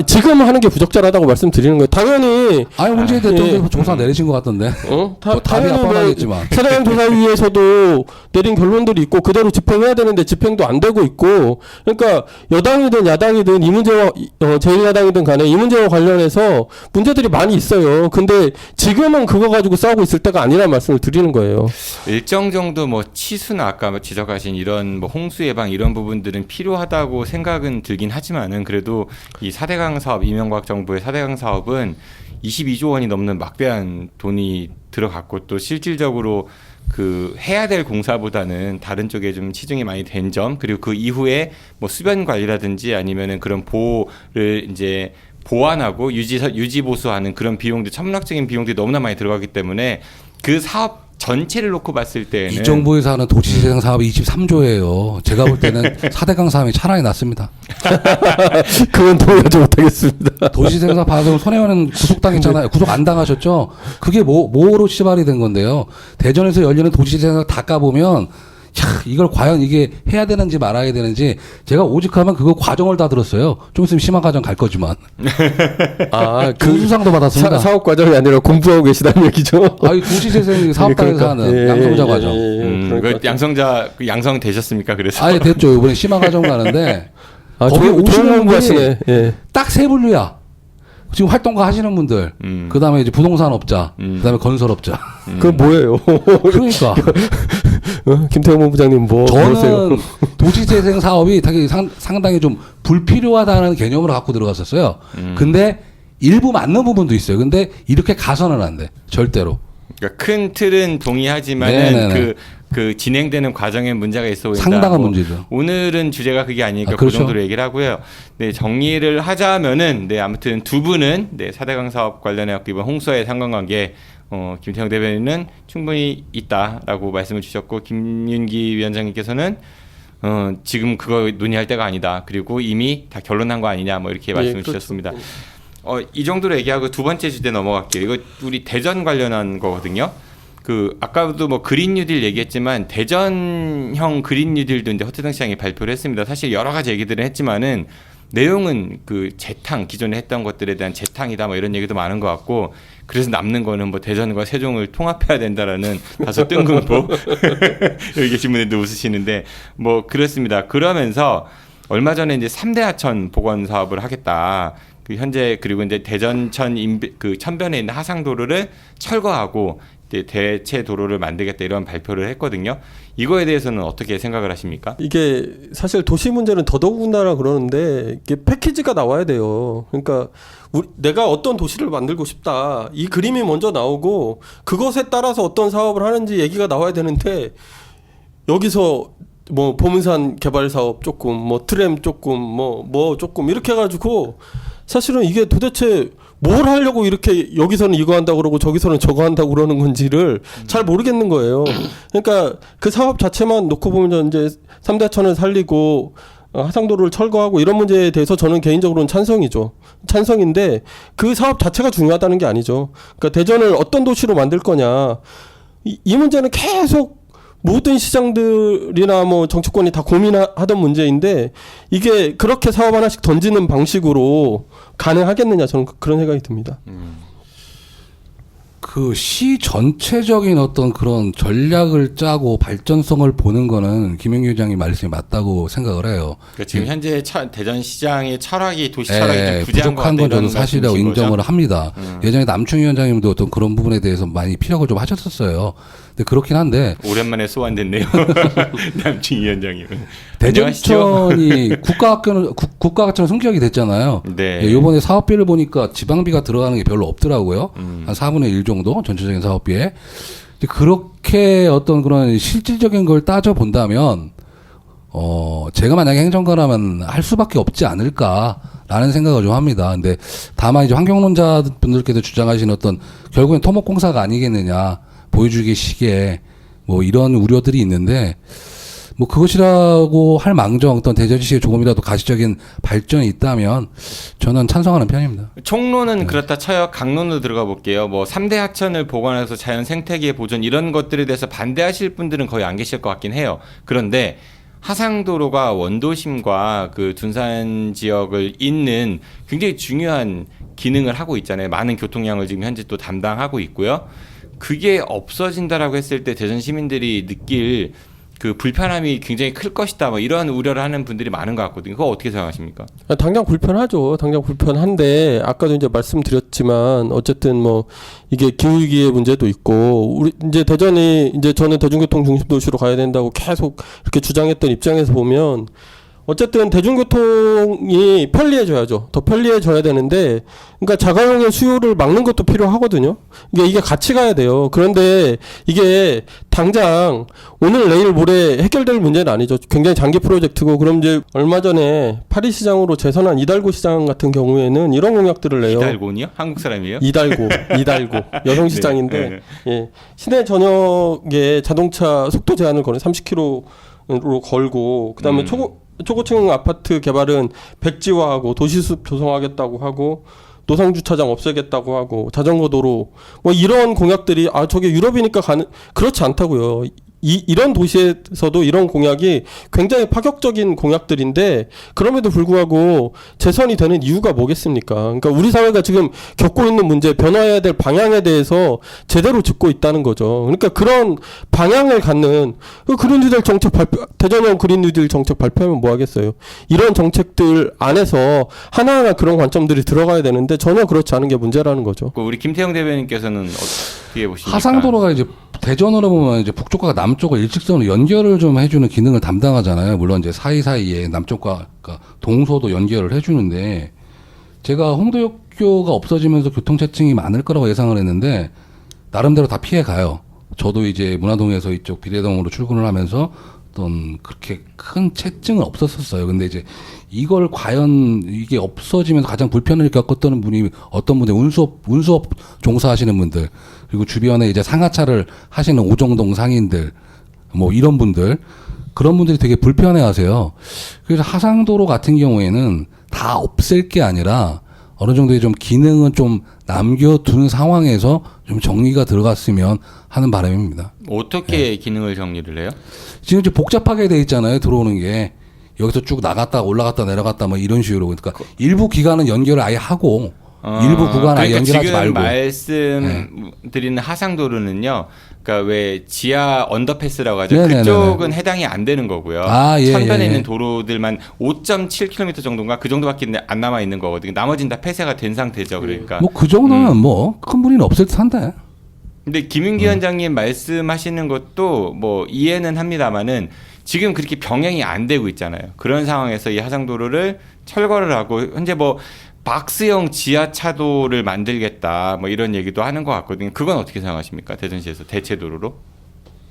지금 하는 게 부적절하다고 말씀드리는 거예요. 당연히 아니 문재인 대통령 조사 내리신 것 같던데. 답이 당연히 뻔하겠지만. 사대강 조사위에서도 내린 결론들이 있고 그대로 집행해야 되는데 집행도 안 되고 있고 그러니까 여당이든 야당이든 이 문제와 제1야당이든 간에 이 문제와 관련해서 문제들이 많이 있어요. 근데 지금은 그거 가지고 싸우고 있을 때가 아니라는 말씀을 드리는 거예요. 일정 정도 뭐 치수나 아까 지적하신 이런 뭐 홍수 예방 이런 부분들은 필요하다고 생각은 들긴 하지만은 그래도 이 4대강 사업, 이명박 정부의 4대강 사업은 22조 원이 넘는 막대한 돈이 들어갔고 또 실질적으로 그 해야 될 공사보다는 다른 쪽에 좀 치중이 많이 된 점 그리고 그 이후에 뭐 수변 관리라든지 아니면은 그런 보호를 이제 보완하고 유지 보수하는 그런 비용들 천문학적인 비용들이 너무나 많이 들어가기 때문에 그 사업 전체를 놓고 봤을 때는 이 정부에서 하는 도시재생 사업이 23조예요. 제가 볼 때는 4대강 사업이 차라리 낫습니다. 그건 동의하지 못하겠습니다. 도시재생 사업 받아서 손혜원은 구속당했잖아요. 구속 안 당하셨죠? 그게 뭐로 시발이 된 건데요. 대전에서 열리는 도시재생 사업 다 까보면 이걸 과연 이게 해야 되는지 말아야 되는지 제가 오직하면 그거 과정을 다 들었어요. 좀 있으면 심화 과정 갈 거지만. 그 수상도 받았습니다. 사업 과정이 아니라 공부하고 계시다는 얘기죠. 아니 도시재생 사업단에서 하는 양성자 과정. 그 양성 되셨습니까? 그래서 아예 됐죠. 이번에 심화 과정 가는데 거기 오시는 분이 딱 세 분류야. 지금 활동가 하시는 분들, 그 다음에 이제 부동산업자, 그 다음에 건설업자. 그건 뭐예요? 그러니까. 김태형 본부장님 저는 도시재생 사업이 상당히 좀 불필요하다는 개념으로 갖고 들어갔었어요. 근데 일부 맞는 부분도 있어요. 근데 이렇게 가서는 안 돼. 절대로. 그러니까 큰 틀은 동의하지만은 그 진행되는 과정에 문제가 있어 보인다. 상당한 문제죠. 오늘은 주제가 그게 아니니까 그렇죠. 그 정도로 얘기를 하고요. 네, 정리를 하자면은 아무튼 두 분은 4대강 사업 관련해 갖고 이번 홍수와의 상관관계 김태형 대변인은 충분히 있다라고 말씀을 주셨고 김윤기 위원장님께서는 지금 그거 논의할 때가 아니다. 그리고 이미 다 결론난 거 아니냐 뭐 이렇게 말씀을 그렇죠. 주셨습니다. 이 정도로 얘기하고 두 번째 주제 넘어갈게요. 이거 우리 대전 관련한 거거든요. 아까도 뭐 그린 뉴딜 얘기했지만 대전형 그린 뉴딜도 이제 허태당 시장이 발표를 했습니다. 사실 여러 가지 얘기들은 했지만은 내용은 그 재탕 기존에 했던 것들에 대한 재탕이다 뭐 이런 얘기도 많은 것 같고 그래서 남는 거는 뭐 대전과 세종을 통합해야 된다라는 다소 뜬금포 여기 계신 분들도 웃으시는데 뭐 그렇습니다. 그러면서 얼마 전에 이제 3대 하천 복원 사업을 하겠다. 현재 그리고 이제 대전천 천변에 있는 하상도로를 철거하고 대체 도로를 만들겠다 이런 발표를 했거든요. 이거에 대해서는 어떻게 생각을 하십니까? 이게 사실 도시 문제는 더더군다나 그러는데 이게 패키지가 나와야 돼요. 그러니까 내가 어떤 도시를 만들고 싶다. 이 그림이 먼저 나오고 그것에 따라서 어떤 사업을 하는지 얘기가 나와야 되는데 여기서 뭐 보문산 개발 사업 조금 뭐 트램 조금 뭐 조금 이렇게 해가지고 사실은 이게 도대체 뭘 하려고 이렇게 여기서는 이거 한다고 그러고 저기서는 저거 한다고 그러는 건지를 잘 모르겠는 거예요. 그러니까 그 사업 자체만 놓고 보면 이제 3대 하천을 살리고 하상도로를 철거하고 이런 문제에 대해서 저는 개인적으로는 찬성이죠. 찬성인데 그 사업 자체가 중요하다는 게 아니죠. 그러니까 대전을 어떤 도시로 만들 거냐. 이 문제는 계속 모든 시장들이나 뭐 정치권이 다 고민하던 문제인데 이게 그렇게 사업 하나씩 던지는 방식으로 가능하겠느냐 저는 그런 생각이 듭니다. 그 시 전체적인 어떤 그런 전략을 짜고 발전성을 보는 거는 김영규 회장이 말씀이 맞다고 생각을 해요. 그러니까 지금 현재 대전시장의 철학이 도시 철학이 좀 부재한 부족한 건 저는 사실이라고 인정을 거죠? 합니다. 예전에 남충희 위원장님도 어떤 그런 부분에 대해서 많이 피력을 좀 하셨었어요. 근데 그렇긴 한데 오랜만에 소환됐네요. 남충희 위원장님. 대전천이 국가가처럼 승격이 됐잖아요. 네. 이번에 사업비를 보니까 지방비가 들어가는 게 별로 없더라고요. 한 4분의 1 정도 전체적인 사업비에. 그렇게 어떤 그런 실질적인 걸 따져 본다면 제가 만약에 행정가라면 할 수밖에 없지 않을까라는 생각을 좀 합니다. 근데 다만 이제 환경론자 분들께서 주장하시는 어떤 결국엔 토목공사가 아니겠느냐. 보여주기식의 뭐 이런 우려들이 있는데 뭐 그것이라고 할 망정 어떤 대전시에 조금이라도 가시적인 발전이 있다면 저는 찬성하는 편입니다. 총론은 그렇다 쳐요. 강론으로 들어가 볼게요. 뭐 3대 하천을 복원해서 자연 생태계 보존 이런 것들에 대해서 반대하실 분들은 거의 안 계실 것 같긴 해요. 그런데 하상도로가 원도심과 그 둔산 지역을 잇는 굉장히 중요한 기능을 하고 있잖아요. 많은 교통량을 지금 현재 또 담당하고 있고요. 그게 없어진다라고 했을 때 대전 시민들이 느낄 그 불편함이 굉장히 클 것이다. 뭐 이런 우려를 하는 분들이 많은 것 같거든요. 그거 어떻게 생각하십니까? 당장 불편하죠. 당장 불편한데 아까도 이제 말씀드렸지만 어쨌든 뭐 이게 기후위기의 문제도 있고 우리 이제 대전이 이제 저는 대중교통 중심 도시로 가야 된다고 계속 이렇게 주장했던 입장에서 보면 어쨌든 대중교통이 편리해져야죠. 더 편리해져야 되는데, 그러니까 자가용의 수요를 막는 것도 필요하거든요. 이게 같이 가야 돼요. 그런데 이게 당장 오늘 내일 모레 해결될 문제는 아니죠. 굉장히 장기 프로젝트고, 그럼 이제 얼마 전에 파리시장으로 재선한 이달고 시장 같은 경우에는 이런 공약들을 내요. 이달고요? 한국 사람이에요? 이달고 여성시장인데 네, 네. 예, 시내 전역에 자동차 속도 제한을 거는 30km로 걸고, 그다음에 초고층 아파트 개발은 백지화하고 도시숲 조성하겠다고 하고 노상 주차장 없애겠다고 하고 자전거 도로 뭐 이런 공약들이 저게 유럽이니까 그렇지 않다고요. 이런 도시에서도 이런 공약이 굉장히 파격적인 공약들인데 그럼에도 불구하고 재선이 되는 이유가 뭐겠습니까? 그러니까 우리 사회가 지금 겪고 있는 문제, 변화해야 될 방향에 대해서 제대로 짚고 있다는 거죠. 그러니까 그런 방향을 갖는 그린 뉴딜 정책 대전형 그린 뉴딜 정책 발표하면 뭐 하겠어요? 이런 정책들 안에서 하나하나 그런 관점들이 들어가야 되는데 전혀 그렇지 않은 게 문제라는 거죠. 우리 김태형 대변인께서는 어떻게 보십니까? 하상도로가 이제 대전으로 보면 이제 북쪽과 남쪽을 일직선으로 연결을 좀 해주는 기능을 담당하잖아요. 물론 이제 사이사이에 남쪽과 그러니까 동서도 연결을 해주는데 제가 홍대역교가 없어지면서 교통체증이 많을 거라고 예상을 했는데 나름대로 다 피해 가요. 저도 이제 문화동에서 이쪽 비례동으로 출근을 하면서 어떤 그렇게 큰 체증은 없었었어요. 근데 이제 이걸 과연 이게 없어지면서 가장 불편을 겪었던 분이 어떤 분들 운수업 종사하시는 분들 그리고 주변에 이제 상하차를 하시는 오정동 상인들 뭐 이런 분들 그런 분들이 되게 불편해하세요. 그래서 하상도로 같은 경우에는 다 없앨 게 아니라 어느 정도의 좀 기능은 좀 남겨둔 상황에서 좀 정리가 들어갔으면 하는 바람입니다. 어떻게 기능을 정리를 해요? 지금 좀 복잡하게 돼 있잖아요. 들어오는 게 여기서 쭉 나갔다 올라갔다 내려갔다 뭐 이런 식으로 그러니까 일부 기간은 연결을 아예 하고 일부 구간 아예 연결하지 말고. 지금 말씀드리는 하상도로는요. 그러니까 왜 지하 언더패스라고 하죠. 네네네네. 그쪽은 해당이 안 되는 거고요. 예, 천변에 예. 있는 도로들만 5.7km 정도인가 그 정도밖에 안 남아 있는 거거든요. 나머지는 다 폐쇄가 된 상태죠. 그러니까. 뭐 그 정도면 뭐 큰 무리는 없을 듯한데. 근데 김윤기 위원장님 말씀하시는 것도 뭐 이해는 합니다만은 지금 그렇게 병행이 안 되고 있잖아요. 그런 상황에서 이 하상도로를 철거를 하고 현재 뭐 박스형 지하차도를 만들겠다 뭐 이런 얘기도 하는 것 같거든요. 그건 어떻게 생각하십니까? 대전시에서 대체 도로로?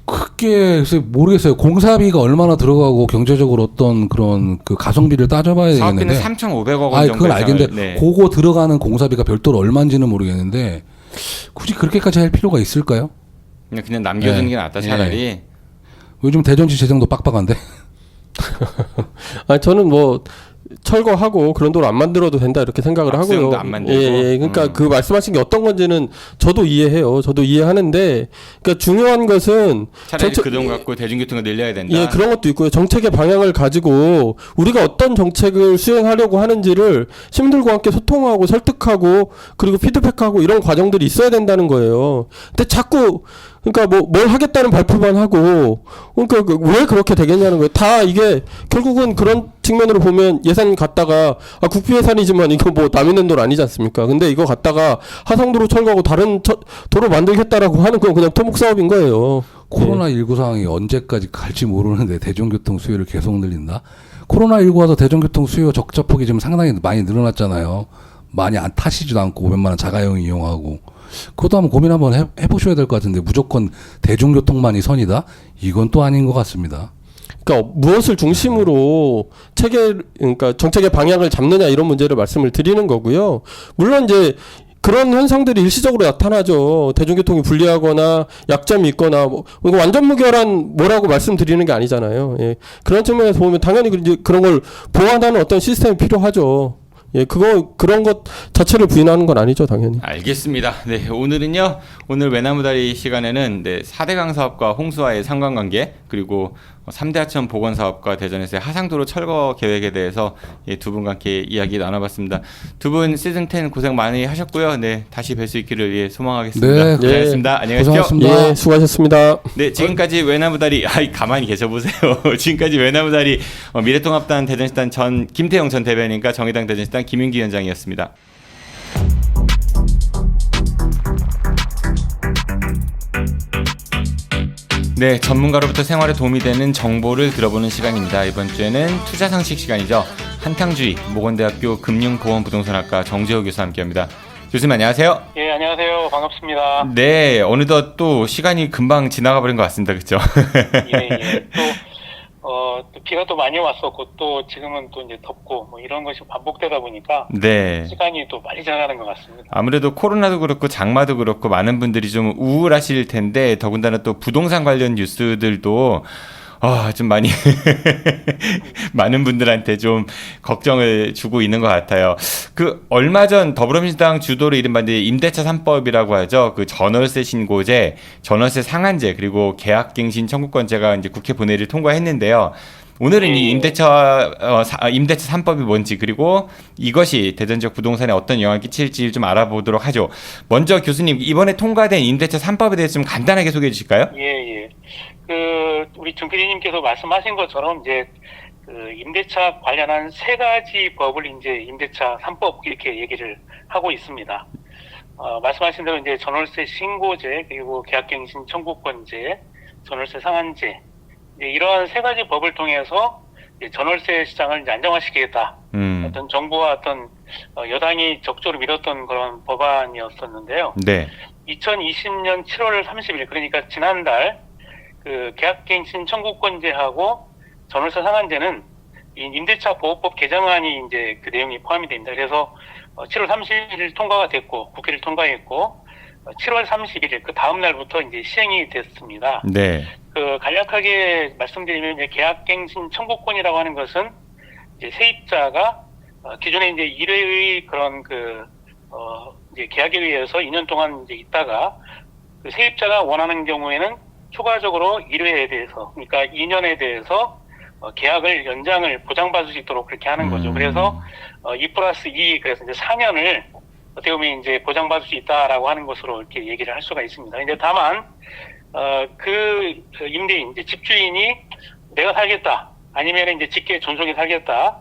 그게 글쎄 모르겠어요. 공사비가 얼마나 들어가고 경제적으로 어떤 그런 그 가성비를 따져봐야 되겠는데. 사업비는 3,500억 원 정도. 그건 알겠는데 네. 그거 들어가는 공사비가 별도로 얼마인지는 모르겠는데 굳이 그렇게까지 할 필요가 있을까요? 그냥 남겨두는 네. 게 낫다 차라리. 요즘 대전시 재정도 빡빡한데. 저는 뭐 철거하고 그런 도로 안 만들어도 된다 이렇게 생각을 하고요. 박스형도 안 만들고. 예, 그러니까 그 말씀하신 게 어떤 건지는 저도 이해해요. 저도 이해하는데, 그러니까 중요한 것은 차라리 그 돈 갖고 대중교통을 늘려야 된다. 예, 그런 것도 있고요. 정책의 방향을 가지고 우리가 어떤 정책을 수행하려고 하는지를 시민들과 함께 소통하고 설득하고 그리고 피드백하고 이런 과정들이 있어야 된다는 거예요. 근데 자꾸 그러니까 뭘 하겠다는 발표만 하고 그러니까 왜 그렇게 되겠냐는 거예요. 다 이게 결국은 그런 측면으로 보면 예산 갖다가 국비 예산이지만 이거 뭐 남 있는 돈 아니지 않습니까? 근데 이거 갖다가 하상도로 철거하고 다른 도로 만들겠다라고 하는 건 그냥 토목 사업인 거예요. 코로나19 상황이 언제까지 갈지 모르는데 대중교통 수요를 계속 늘린다? 코로나19 와서 대중교통 수요 적자폭이 지금 상당히 많이 늘어났잖아요. 많이 안 타시지도 않고 500만 원 자가용 이용하고. 그것도 한번 고민 한번 해보셔야 될 것 같은데 무조건 대중교통만이 선이다? 이건 또 아닌 것 같습니다. 그러니까 무엇을 중심으로 그러니까 정책의 방향을 잡느냐 이런 문제를 말씀을 드리는 거고요. 물론 이제 그런 현상들이 일시적으로 나타나죠. 대중교통이 불리하거나 약점이 있거나 뭐 이거 완전 무결한 뭐라고 말씀드리는 게 아니잖아요. 예. 그런 측면에서 보면 당연히 이제 그런 걸 보완하는 어떤 시스템이 필요하죠. 예, 그런 것 자체를 부인하는 건 아니죠, 당연히. 알겠습니다. 네, 오늘은요, 오늘 외나무다리 시간에는 4대강 사업과 홍수와의 상관관계, 그리고 3대 하천 복원 사업과 대전에서의 하상도로 철거 계획에 대해서 두 분과 함께 이야기 나눠봤습니다. 두 분 시즌 10 고생 많이 하셨고요. 네, 다시 뵐 수 있기를 소망하겠습니다. 네, 고생하셨습니다. 안녕히 가십시오. 고생하셨습니다. 예, 수고하셨습니다. 네, 지금까지 외나무다리, 가만히 계셔보세요. 지금까지 외나무다리 미래통합당 대전시단 김태용 전 대변인과 정의당 대전시단 김윤기 위원장이었습니다. 네, 전문가로부터 생활에 도움이 되는 정보를 들어보는 시간입니다. 이번 주에는 투자 상식 시간이죠. 한탕주의 모건대학교 금융보험부동산학과 정재호 교수와 함께합니다. 교수님 안녕하세요. 예, 안녕하세요. 반갑습니다. 네, 어느덧 또 시간이 금방 지나가 버린 것 같습니다. 그렇죠? 예. 또 비가 또 많이 왔었고 또 지금은 또 이제 덥고 뭐 이런 것이 반복되다 보니까 네. 시간이 또 빨리 지나가는 것 같습니다. 아무래도 코로나도 그렇고 장마도 그렇고 많은 분들이 좀 우울하실 텐데 더군다나 또 부동산 관련 뉴스들도 좀 많이 많은 분들한테 좀 걱정을 주고 있는 것 같아요. 얼마 전 더불어민주당 주도로 이른바 임대차 3법이라고 하죠. 전월세 신고제, 전월세 상한제, 그리고 계약갱신 청구권제가 이제 국회 본회의를 통과했는데요. 오늘은 이 임대차 3법이 뭔지, 그리고 이것이 대전 지역 부동산에 어떤 영향을 끼칠지 좀 알아보도록 하죠. 먼저 교수님, 이번에 통과된 임대차 3법에 대해서 좀 간단하게 소개해 주실까요? 예. 우리 정 PD님께서 말씀하신 것처럼 이제 임대차 관련한 세 가지 법을 이제 임대차 3법 이렇게 얘기를 하고 있습니다. 말씀하신 대로 이제 전월세 신고제, 그리고 계약갱신 청구권제, 전월세 상한제, 이러한 세 가지 법을 통해서 전월세 시장을 이제 안정화시키겠다. 어떤 정부와 어떤 여당이 적극적으로 밀었던 그런 법안이었었는데요. 네. 2020년 7월 30일, 그러니까 지난달 계약갱신 청구권제하고 전월세 상한제는 이 임대차 보호법 개정안이 이제 그 내용이 포함이 됩니다. 그래서 7월 30일 통과가 됐고 국회를 통과했고 7월 31일 그 다음 날부터 이제 시행이 됐습니다. 네. 간략하게 말씀드리면 이제 계약갱신 청구권이라고 하는 것은 이제 세입자가 기존에 이제 1회의 그런 이제 계약에 의해서 2년 동안 이제 있다가 세입자가 원하는 경우에는 추가적으로 1회에 대해서, 그러니까 2년에 대해서 계약을 연장을 보장받을 수 있도록 그렇게 하는 거죠. 그래서 2+2, 그래서 이제 4년을 어떻게 보면 이제 보장받을 수 있다라고 하는 것으로 이렇게 얘기를 할 수가 있습니다. 이제 다만 임대인, 이제 집주인이 내가 살겠다, 아니면 이제 직계 존속이 살겠다,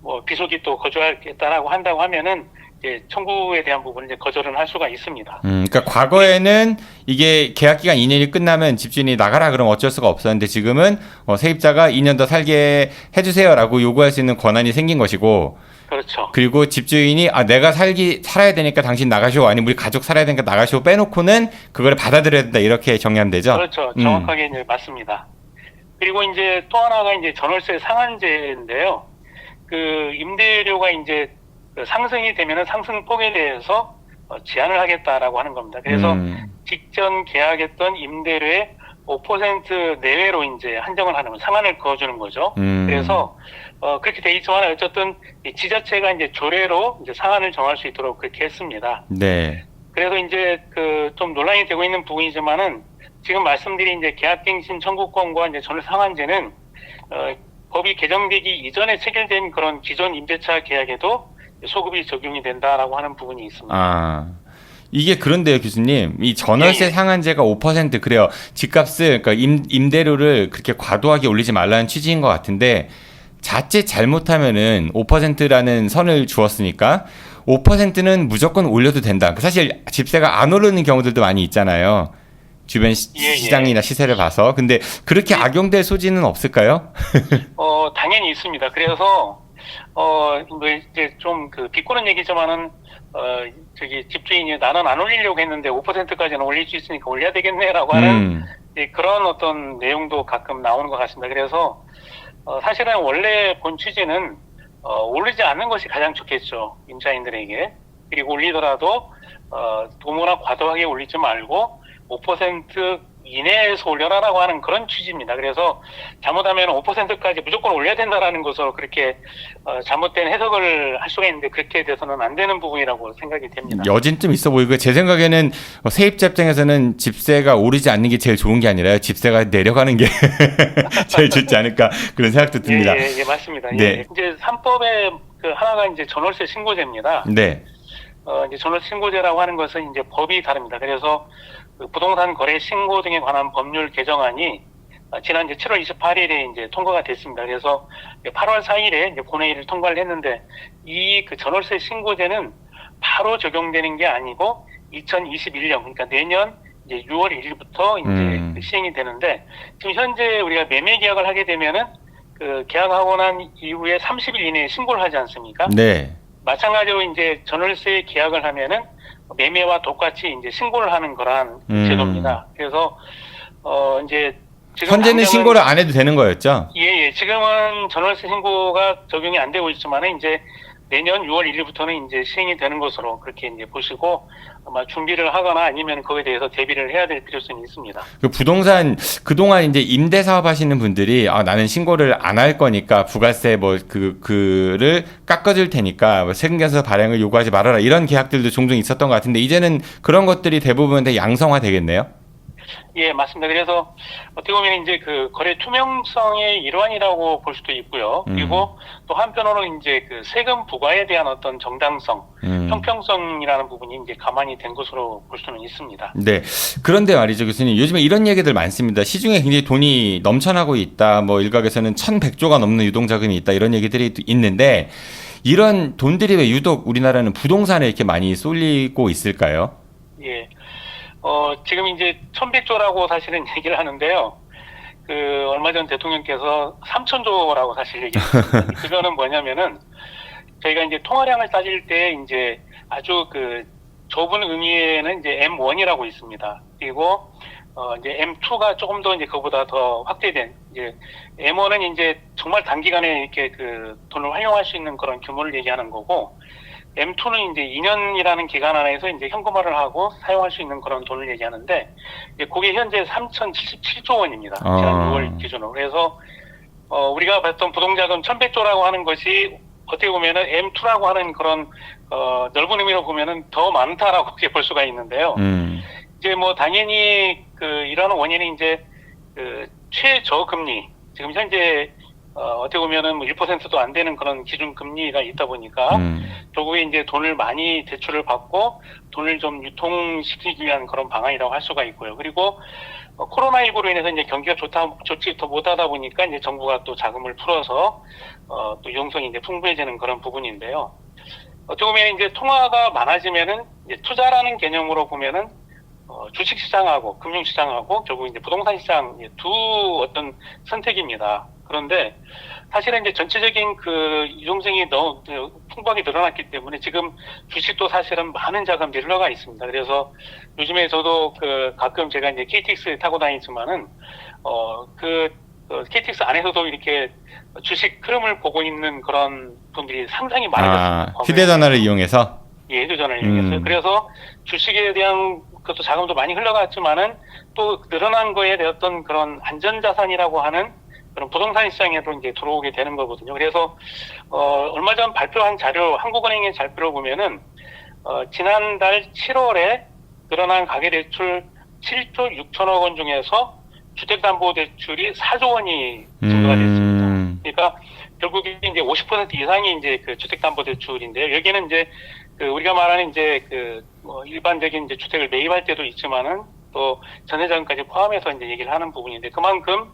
뭐 비속이 또 거주하겠다라고 한다고 하면은 이제 청구에 대한 부분을 이제 거절은 할 수가 있습니다. 그러니까 과거에는 이게 계약 기간 2년이 끝나면 집주인이 나가라 그러면 어쩔 수가 없었는데 지금은 세입자가 2년 더 살게 해주세요라고 요구할 수 있는 권한이 생긴 것이고. 그렇죠. 그리고 집주인이 내가 살아야 되니까 당신 나가시오, 아니면 우리 가족 살아야 되니까 나가시오 빼놓고는 그걸 받아들여야 된다, 이렇게 정의하면 되죠. 그렇죠. 정확하게 이제 맞습니다. 그리고 이제 또 하나가 이제 전월세 상한제인데요. 임대료가 이제 상승이 되면은 상승폭에 대해서 제한을 하겠다라고 하는 겁니다. 그래서 직전 계약했던 임대료의 5% 내외로 이제 한정을 하는 상한을 그어주는 거죠. 그래서 그렇게 돼 있지만 어쨌든 이 지자체가 이제 조례로 이제 상한을 정할 수 있도록 그렇게 했습니다. 네. 그래서 이제 좀 논란이 되고 있는 부분이지만은 지금 말씀드린 이제 계약갱신 청구권과 이제 전월 상한제는 법이 개정되기 이전에 체결된 그런 기존 임대차 계약에도 소급이 적용이 된다라고 하는 부분이 있습니다. 이게 그런데요, 교수님. 이 전월세 상한제가 5% 그래요. 집값을, 그러니까 임대료를 그렇게 과도하게 올리지 말라는 취지인 것 같은데 자칫 잘못하면은 5%라는 선을 주었으니까 5%는 무조건 올려도 된다. 사실 집세가 안 오르는 경우들도 많이 있잖아요. 주변 시장이나 시세를 봐서. 근데 그렇게 악용될 소지는 없을까요? 당연히 있습니다. 그래서 이제 좀 비꼬는 얘기지만은 집주인이 나는 안 올리려고 했는데 5%까지는 올릴 수 있으니까 올려야 되겠네라고 하는 그런 어떤 내용도 가끔 나오는 것 같습니다. 그래서 사실은 원래 본 취지는 오르지 않는 것이 가장 좋겠죠, 임차인들에게. 그리고 올리더라도 너무나 과도하게 올리지 말고 5% 이내에서 올려라라고 하는 그런 취지입니다. 그래서 잘못하면 5%까지 무조건 올려야 된다라는 것으로 그렇게 잘못된 해석을 할 수가 있는데 그렇게 돼서는 안 되는 부분이라고 생각이 됩니다. 여진 좀 있어 보이고 제 생각에는 세입자 입장에서는 집세가 오르지 않는 게 제일 좋은 게 아니라 집세가 내려가는 게 제일 좋지 않을까 그런 생각도 듭니다. 예, 맞습니다. 네. 예. 이제 3법의 그 하나가 이제 전월세 신고제입니다. 네. 이제 전월세 신고제라고 하는 것은 이제 법이 다릅니다. 그래서 그 부동산 거래 신고 등에 관한 법률 개정안이 지난 이제 7월 28일에 이제 통과가 됐습니다. 그래서 8월 4일에 이제 본회의를 통과를 했는데 이 그 전월세 신고제는 바로 적용되는 게 아니고 2021년 그러니까 내년 이제 6월 1일부터 이제 시행이 되는데 지금 현재 우리가 매매 계약을 하게 되면은 그 계약하고 난 이후에 30일 이내에 신고를 하지 않습니까? 네. 마찬가지로 이제 전월세 계약을 하면은 매매와 똑같이 이제 신고를 하는 거란 제도입니다. 그래서 이제 지금 현재는 신고를 안 해도 되는 거였죠? 예. 지금은 전월세 신고가 적용이 안 되고 있지만은 이제 내년 6월 1일부터는 이제 시행이 되는 것으로 그렇게 이제 보시고 아마 준비를 하거나 아니면 거기에 대해서 대비를 해야 될 필요성이 있습니다. 그 부동산 그동안 이제 임대 사업 하시는 분들이 나는 신고를 안 할 거니까 부가세 뭐 그를 깎아줄 테니까 뭐 세금계산서 발행을 요구하지 말아라 이런 계약들도 종종 있었던 것 같은데 이제는 그런 것들이 대부분 다 양성화 되겠네요. 예, 맞습니다. 그래서 어떻게 보면 이제 그 거래 투명성의 일환이라고 볼 수도 있고요. 그리고 또 한편으로는 이제 그 세금 부과에 대한 어떤 정당성, 형평성이라는 부분이 이제 가만히 된 것으로 볼 수는 있습니다. 네. 그런데 말이죠, 교수님. 요즘에 이런 얘기들 많습니다. 시중에 굉장히 돈이 넘쳐나고 있다. 뭐 일각에서는 1,100조가 넘는 유동자금이 있다. 이런 얘기들이 있는데 이런 돈들이 왜 유독 우리나라는 부동산에 이렇게 많이 쏠리고 있을까요? 예. 지금 이제 1,100조라고 사실은 얘기를 하는데요. 그, 얼마 전 대통령께서 3,000조라고 사실 얘기했습니다. 그거는 뭐냐면은, 저희가 이제 통화량을 따질 때 이제 아주 그 좁은 의미에는 이제 M1이라고 있습니다. 그리고, 이제 M2가 조금 더 이제 그보다 더 확대된, 이제 M1은 이제 정말 단기간에 이렇게 그 돈을 활용할 수 있는 그런 규모를 얘기하는 거고, M2는 이제 2년이라는 기간 안에서 이제 현금화를 하고 사용할 수 있는 그런 돈을 얘기하는데, 이제 그게 현재 3,077조 원입니다. 지난 6월 기준으로. 그래서, 우리가 봤던 부동자금 1,100조라고 하는 것이 어떻게 보면은 M2라고 하는 그런, 넓은 의미로 보면은 더 많다라고 볼 수가 있는데요. 이제 뭐 당연히 이러한 원인이 이제 최저금리, 지금 현재 어떻게 보면은 뭐 1%도 안 되는 그런 기준 금리가 있다 보니까 결국에 이제 돈을 많이 대출을 받고 돈을 좀 유통시키기 위한 그런 방안이라고 할 수가 있고요. 그리고 코로나19로 인해서 이제 경기가 좋지 못하다 보니까 이제 정부가 또 자금을 풀어서 또 유동성이 이제 풍부해지는 그런 부분인데요. 어떻게 보면 이제 통화가 많아지면은 이제 투자라는 개념으로 보면은 주식시장하고 금융시장하고 결국 이제 부동산 시장 두 어떤 선택입니다. 그런데 사실은 이제 전체적인 그 유동성이 너무 풍부하게 늘어났기 때문에 지금 주식도 사실은 많은 자금들이 흘러가 있습니다. 그래서 요즘에 저도 가끔 제가 이제 KTX 타고 다니지만은 KTX 안에서도 이렇게 주식 흐름을 보고 있는 그런 분들이 상당히 많아졌습니다. 휴대전화를 이용해서? 예, 휴대전화를 이용해서. 그래서 주식에 대한 그것도 자금도 많이 흘러갔지만은 또 늘어난 거에 대한 그런 안전자산이라고 하는 그런 부동산 시장에도 이제 들어오게 되는 거거든요. 그래서, 얼마 전 발표한 자료, 한국은행의 발표를 보면은, 지난달 7월에 늘어난 가계대출 7조 6천억 원 중에서 주택담보대출이 4조 원이 증가가 됐습니다. 그러니까 결국에 이제 50% 이상이 이제 그 주택담보대출인데요. 여기는 이제 우리가 말하는 이제 일반적인 이제 주택을 매입할 때도 있지만은 또 전세자금까지 포함해서 이제 얘기를 하는 부분인데 그만큼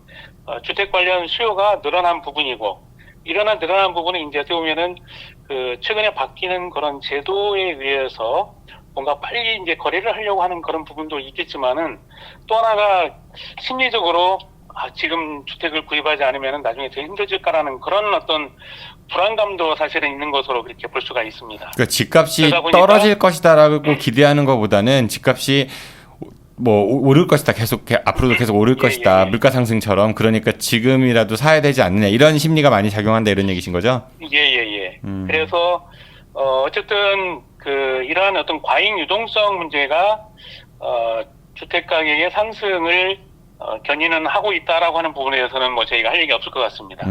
주택 관련 수요가 늘어난 부분이고 늘어난 부분은 이제 어떻게 보면은 최근에 바뀌는 그런 제도에 의해서 뭔가 빨리 이제 거래를 하려고 하는 그런 부분도 있겠지만은 또 하나가 심리적으로 지금 주택을 구입하지 않으면은 나중에 더 힘들질까라는 그런 어떤 불안감도 사실은 있는 것으로 그렇게 볼 수가 있습니다. 그러니까 집값이 떨어질 것이다라고 기대하는 것보다는 집값이 뭐 오를 것이다. 앞으로도 계속 오를 것이다. 물가 상승처럼. 그러니까 지금이라도 사야 되지 않느냐. 이런 심리가 많이 작용한다 이런 얘기신 거죠? 예. 그래서 어쨌든 이러한 어떤 과잉 유동성 문제가 주택 가격의 상승을 견인은 하고 있다라고 하는 부분에 대해서는 뭐 저희가 할 얘기 없을 것 같습니다.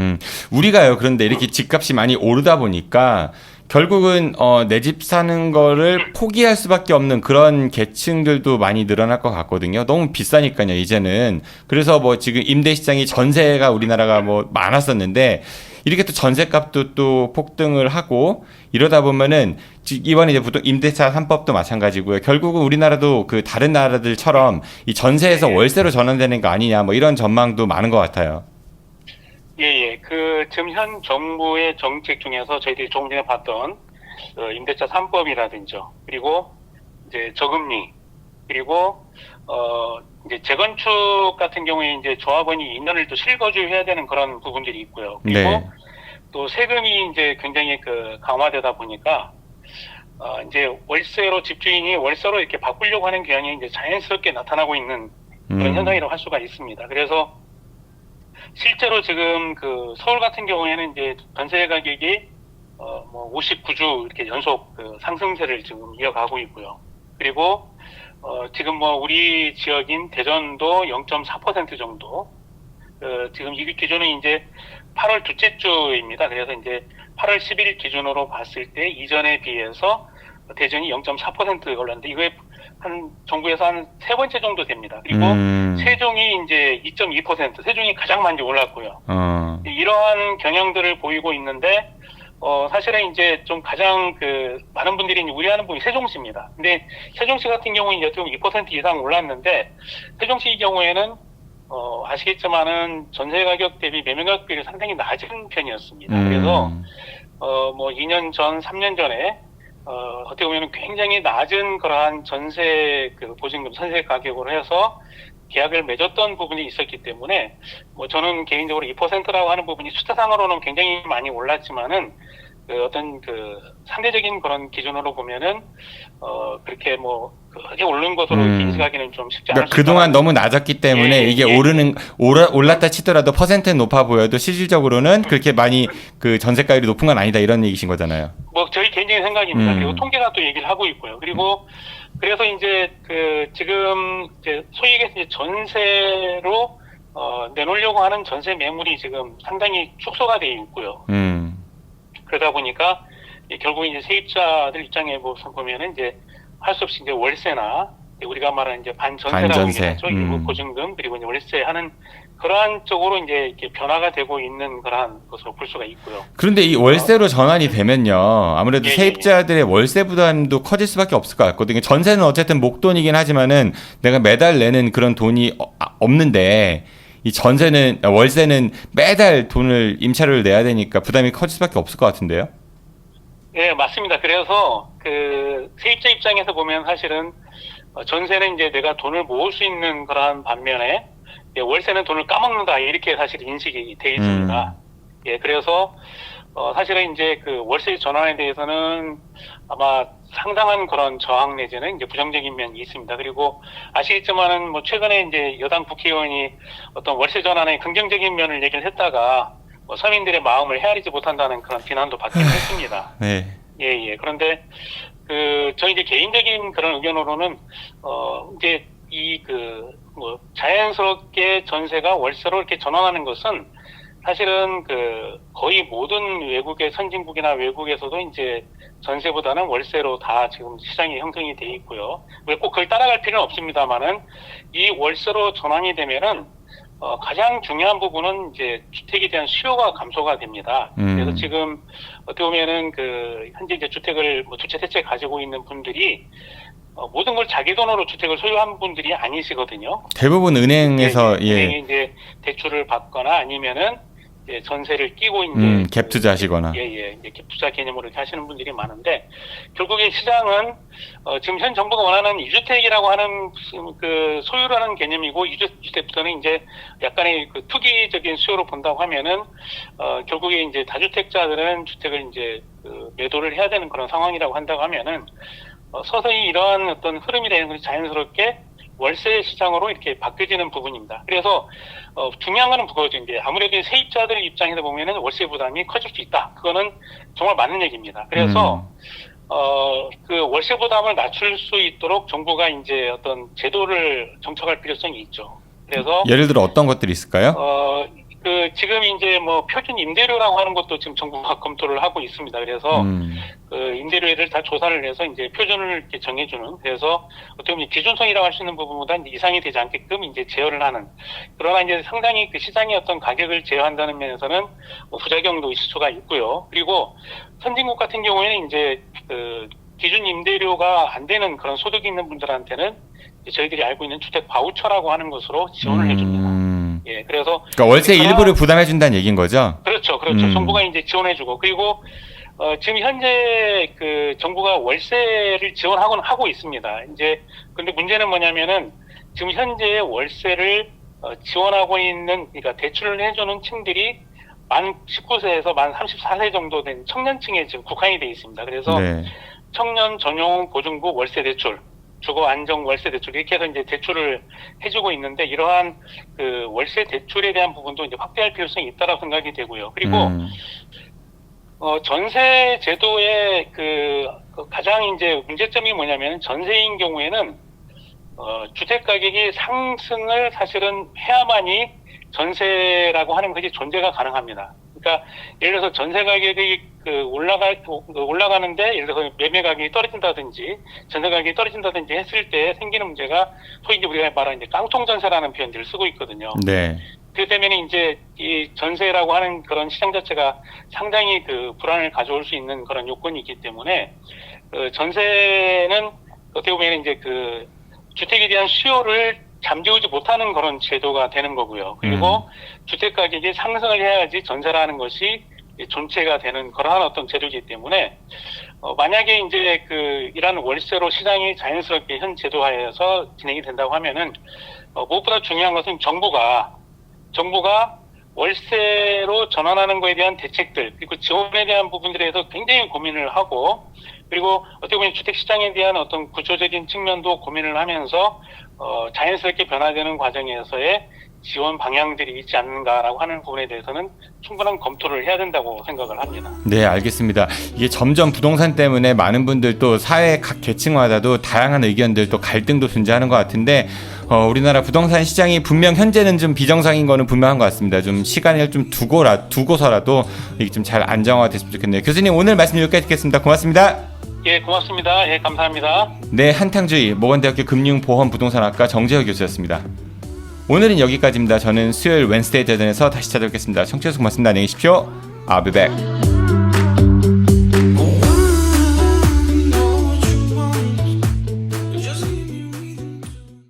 우리가요. 그런데 이렇게 집값이 많이 오르다 보니까 결국은 내 집 사는 거를 포기할 수밖에 없는 그런 계층들도 많이 늘어날 것 같거든요. 너무 비싸니까요, 이제는. 그래서 뭐 지금 임대 시장이 전세가 우리나라가 뭐 많았었는데 이렇게 또 전세값도 또 폭등을 하고 이러다 보면은 이번에 이제 보통 임대차 3법도 마찬가지고요. 결국은 우리나라도 그 다른 나라들처럼 이 전세에서 월세로 전환되는 거 아니냐 뭐 이런 전망도 많은 것 같아요. 예. 지금 현 정부의 정책 중에서 저희들이 조금 전에 봤던 임대차 3법이라든지 그리고 이제 저금리 그리고 이제 재건축 같은 경우에 이제 조합원이 인원을 또 실거주해야 되는 그런 부분들이 있고요. 그리고 네. 또 세금이 이제 굉장히 강화되다 보니까 이제 월세로 집주인이 월세로 이렇게 바꾸려고 하는 경향이 이제 자연스럽게 나타나고 있는 그런 현상이라고 할 수가 있습니다. 그래서 실제로 지금 서울 같은 경우에는 이제 전세 가격이 뭐 59주 이렇게 연속 상승세를 지금 이어가고 있고요. 그리고 지금 뭐 우리 지역인 대전도 0.4% 정도. 지금 이 기준은 이제 8월 둘째 주입니다. 그래서 이제 8월 10일 기준으로 봤을 때 이전에 비해서 대전이 0.4% 올랐는데 이거에 정부에서 한 세 번째 정도 됩니다. 그리고 세종이 이제 2.2%, 세종이 가장 많이 올랐고요. 이러한 경향들을 보이고 있는데, 사실은 이제 좀 가장 많은 분들이 우려하는 부분이 세종시입니다. 근데 세종시 같은 경우는 이제 좀 2% 이상 올랐는데, 세종시 경우에는, 아시겠지만은 전세 가격 대비 매매 가격이 상당히 낮은 편이었습니다. 그래서, 뭐 2년 전, 3년 전에, 어떻게 보면 굉장히 낮은 그러한 전세 보증금, 전세 가격으로 해서 계약을 맺었던 부분이 있었기 때문에, 뭐 저는 개인적으로 2%라고 하는 부분이 숫자상으로는 굉장히 많이 올랐지만은, 어떤 상대적인 그런 기준으로 보면은, 그렇게 뭐, 크게 오른 것으로 인식하기는 좀 쉽지 않을 그러니까 그동안 너무 낮았기 때문에 이게 올랐다 치더라도 퍼센트는 높아 보여도 실질적으로는 그렇게 많이 전세가율이 높은 건 아니다 이런 얘기신 거잖아요. 뭐 저희 개인적인 생각입니다. 그리고 통계가 또 얘기를 하고 있고요. 그리고 그래서 이제 지금 이제 소위 얘기해서 이제 전세로 내놓으려고 하는 전세 매물이 지금 상당히 축소가 되어 있고요. 그러다 보니까 결국 이제 세입자들 입장에 보면은 이제 할 수 없이 이제 월세나 우리가 말하는 이제 반전세라고 얘기하죠. 일부 보증금 그리고 이제 월세 하는 그러한 쪽으로 이제 이렇게 변화가 되고 있는 그러한 것으로 볼 수가 있고요. 그런데 이 월세로 전환이 되면요, 아무래도 세입자들의 월세 부담도 커질 수밖에 없을 것 같거든요. 전세는 어쨌든 목돈이긴 하지만은 내가 매달 내는 그런 돈이 없는데 이 월세는 매달 돈을 임차료를 내야 되니까 부담이 커질 수밖에 없을 것 같은데요. 네, 맞습니다. 그래서 세입자 입장에서 보면 사실은 전세는 이제 내가 돈을 모을 수 있는 그러한 반면에 월세는 돈을 까먹는다 이렇게 사실 인식이 돼 있습니다. 예, 그래서 사실은 이제 월세 전환에 대해서는 아마 상당한 그런 저항 내지는 이제 부정적인 면이 있습니다. 그리고 아시겠지만은 뭐 최근에 이제 여당 국회의원이 어떤 월세 전환의 긍정적인 면을 얘기를 했다가 뭐 서민들의 마음을 헤아리지 못한다는 그런 비난도 받긴 했습니다. 네. 예. 그런데 저희 이제 개인적인 그런 의견으로는 이제 뭐 자연스럽게 전세가 월세로 이렇게 전환하는 것은 사실은 거의 모든 외국의 선진국이나 외국에서도 이제 전세보다는 월세로 다 지금 시장이 형성이 돼 있고요. 꼭 그걸 따라갈 필요는 없습니다만은 이 월세로 전환이 되면은 가장 중요한 부분은 이제 주택에 대한 수요가 감소가 됩니다. 그래서 지금 어떻게 보면은 현재 이제 주택을 두 채, 세 채 가지고 있는 분들이 모든 걸 자기 돈으로 주택을 소유한 분들이 아니시거든요. 대부분 은행에서 은행이 이제 대출을 받거나 아니면은 이제 전세를 끼고 이제 갭 투자하시거나 이제 갭 투자 개념으로 이렇게 하시는 분들이 많은데 결국에 시장은 지금 현 정부가 원하는 2주택이라고 하는 소유라는 개념이고 2주택부터는 이제 약간의 투기적인 수요로 본다고 하면은 결국에 이제 다주택자들은 주택을 이제 매도를 해야 되는 그런 상황이라고 한다고 하면은 서서히 이러한 어떤 흐름이 되는 것이 자연스럽게 월세 시장으로 이렇게 바뀌어지는 부분입니다. 그래서 중요한 거는 그거죠. 이제 아무래도 세입자들 입장에서 보면은 월세 부담이 커질 수 있다. 그거는 정말 맞는 얘기입니다. 그래서 그 월세 부담을 낮출 수 있도록 정부가 이제 어떤 제도를 정착할 필요성이 있죠. 그래서 예를 들어 어떤 것들이 있을까요? 그 지금 이제 뭐 표준 임대료라고 하는 것도 지금 정부가 검토를 하고 있습니다. 그래서 그 임대료를 다 조사를 해서 이제 표준을 이렇게 정해주는, 그래서 어떻게 보면 기준선이라고 할 수 있는 부분보다 이제 이상이 되지 않게끔 이제 제어를 하는, 그러나 이제 상당히 그 시장의 어떤 가격을 제어한다는 면에서는 뭐 부작용도 있을 수가 있고요. 그리고 선진국 같은 경우에는 이제 그 기준 임대료가 안 되는 그런 소득이 있는 분들한테는 저희들이 알고 있는 주택 바우처라고 하는 것으로 지원을 해줍니다. 예, 그래서 그러니까 월세 일부를 부담해준다는 얘기인 거죠? 그렇죠. 정부가 이제 지원해주고, 그리고 지금 현재 그 정부가 월세를 지원하고는 하고 있습니다. 이제 근데 문제는 뭐냐면은 지금 현재 월세를 지원하고 있는, 그러니까 대출을 해주는 층들이 만 19세에서 만 34세 정도 된 청년층에 지금 국한이 돼 있습니다. 그래서 네. 청년 전용 보증부 월세 대출, 주거 안정 월세 대출, 이렇게 해서 이제 대출을 해주고 있는데, 이러한 그 월세 대출에 대한 부분도 이제 확대할 필요성이 있다라고 생각이 되고요. 그리고 전세 제도의 그 가장 이제 문제점이 뭐냐면, 전세인 경우에는 주택 가격이 상승을 사실은 해야만이 전세라고 하는 것이 존재가 가능합니다. 그러니까 예를 들어서 전세 가격이 올라가는데, 예를 들어서 매매 가격이 떨어진다든지 전세 가격이 떨어진다든지 했을 때 생기는 문제가 소위 이제 우리가 말하는 이제 깡통 전세라는 표현들을 쓰고 있거든요. 네. 그 때문에 이제 이 전세라고 하는 그런 시장 자체가 상당히 그 불안을 가져올 수 있는 그런 요건이 있기 때문에, 전세는 어떻게 보면 이제 그 주택에 대한 수요를 잠재우지 못하는 그런 제도가 되는 거고요. 그리고 주택 가격이 상승을 해야지 전세라는 것이 존재가 되는 그러한 어떤 제도이기 때문에, 만약에 이제 그 이러한 월세로 시장이 자연스럽게 현 제도하에서 진행이 된다고 하면은, 무엇보다 중요한 것은 정부가 월세로 전환하는 것에 대한 대책들, 그리고 지원에 대한 부분들에 대해서 굉장히 고민을 하고, 그리고 어떻게 보면 주택 시장에 대한 어떤 구조적인 측면도 고민을 하면서 자연스럽게 변화되는 과정에서의 지원 방향들이 있지 않는가라고 하는 부분에 대해서는 충분한 검토를 해야 된다고 생각을 합니다. 네, 알겠습니다. 이게 점점 부동산 때문에 많은 분들 또 사회 각 계층마다도 다양한 의견들 또 갈등도 존재하는 것 같은데, 우리나라 부동산 시장이 분명 현재는 좀 비정상인 거는 분명한 것 같습니다. 좀 시간을 좀 두고서라도 이게 좀 잘 안정화됐으면 좋겠네요. 교수님, 오늘 말씀 여기까지 듣겠습니다. 고맙습니다. 예, 고맙습니다. 예, 감사합니다. 네, 한탕주의 모건대학교 금융보험부동산학과 정재혁 교수였습니다. 오늘은 여기까지입니다. 저는 수요일 웬스데이 대전에서 다시 찾아뵙겠습니다. 청취해주셔서 고맙습니다. 안녕히 계십시오. I'll be back.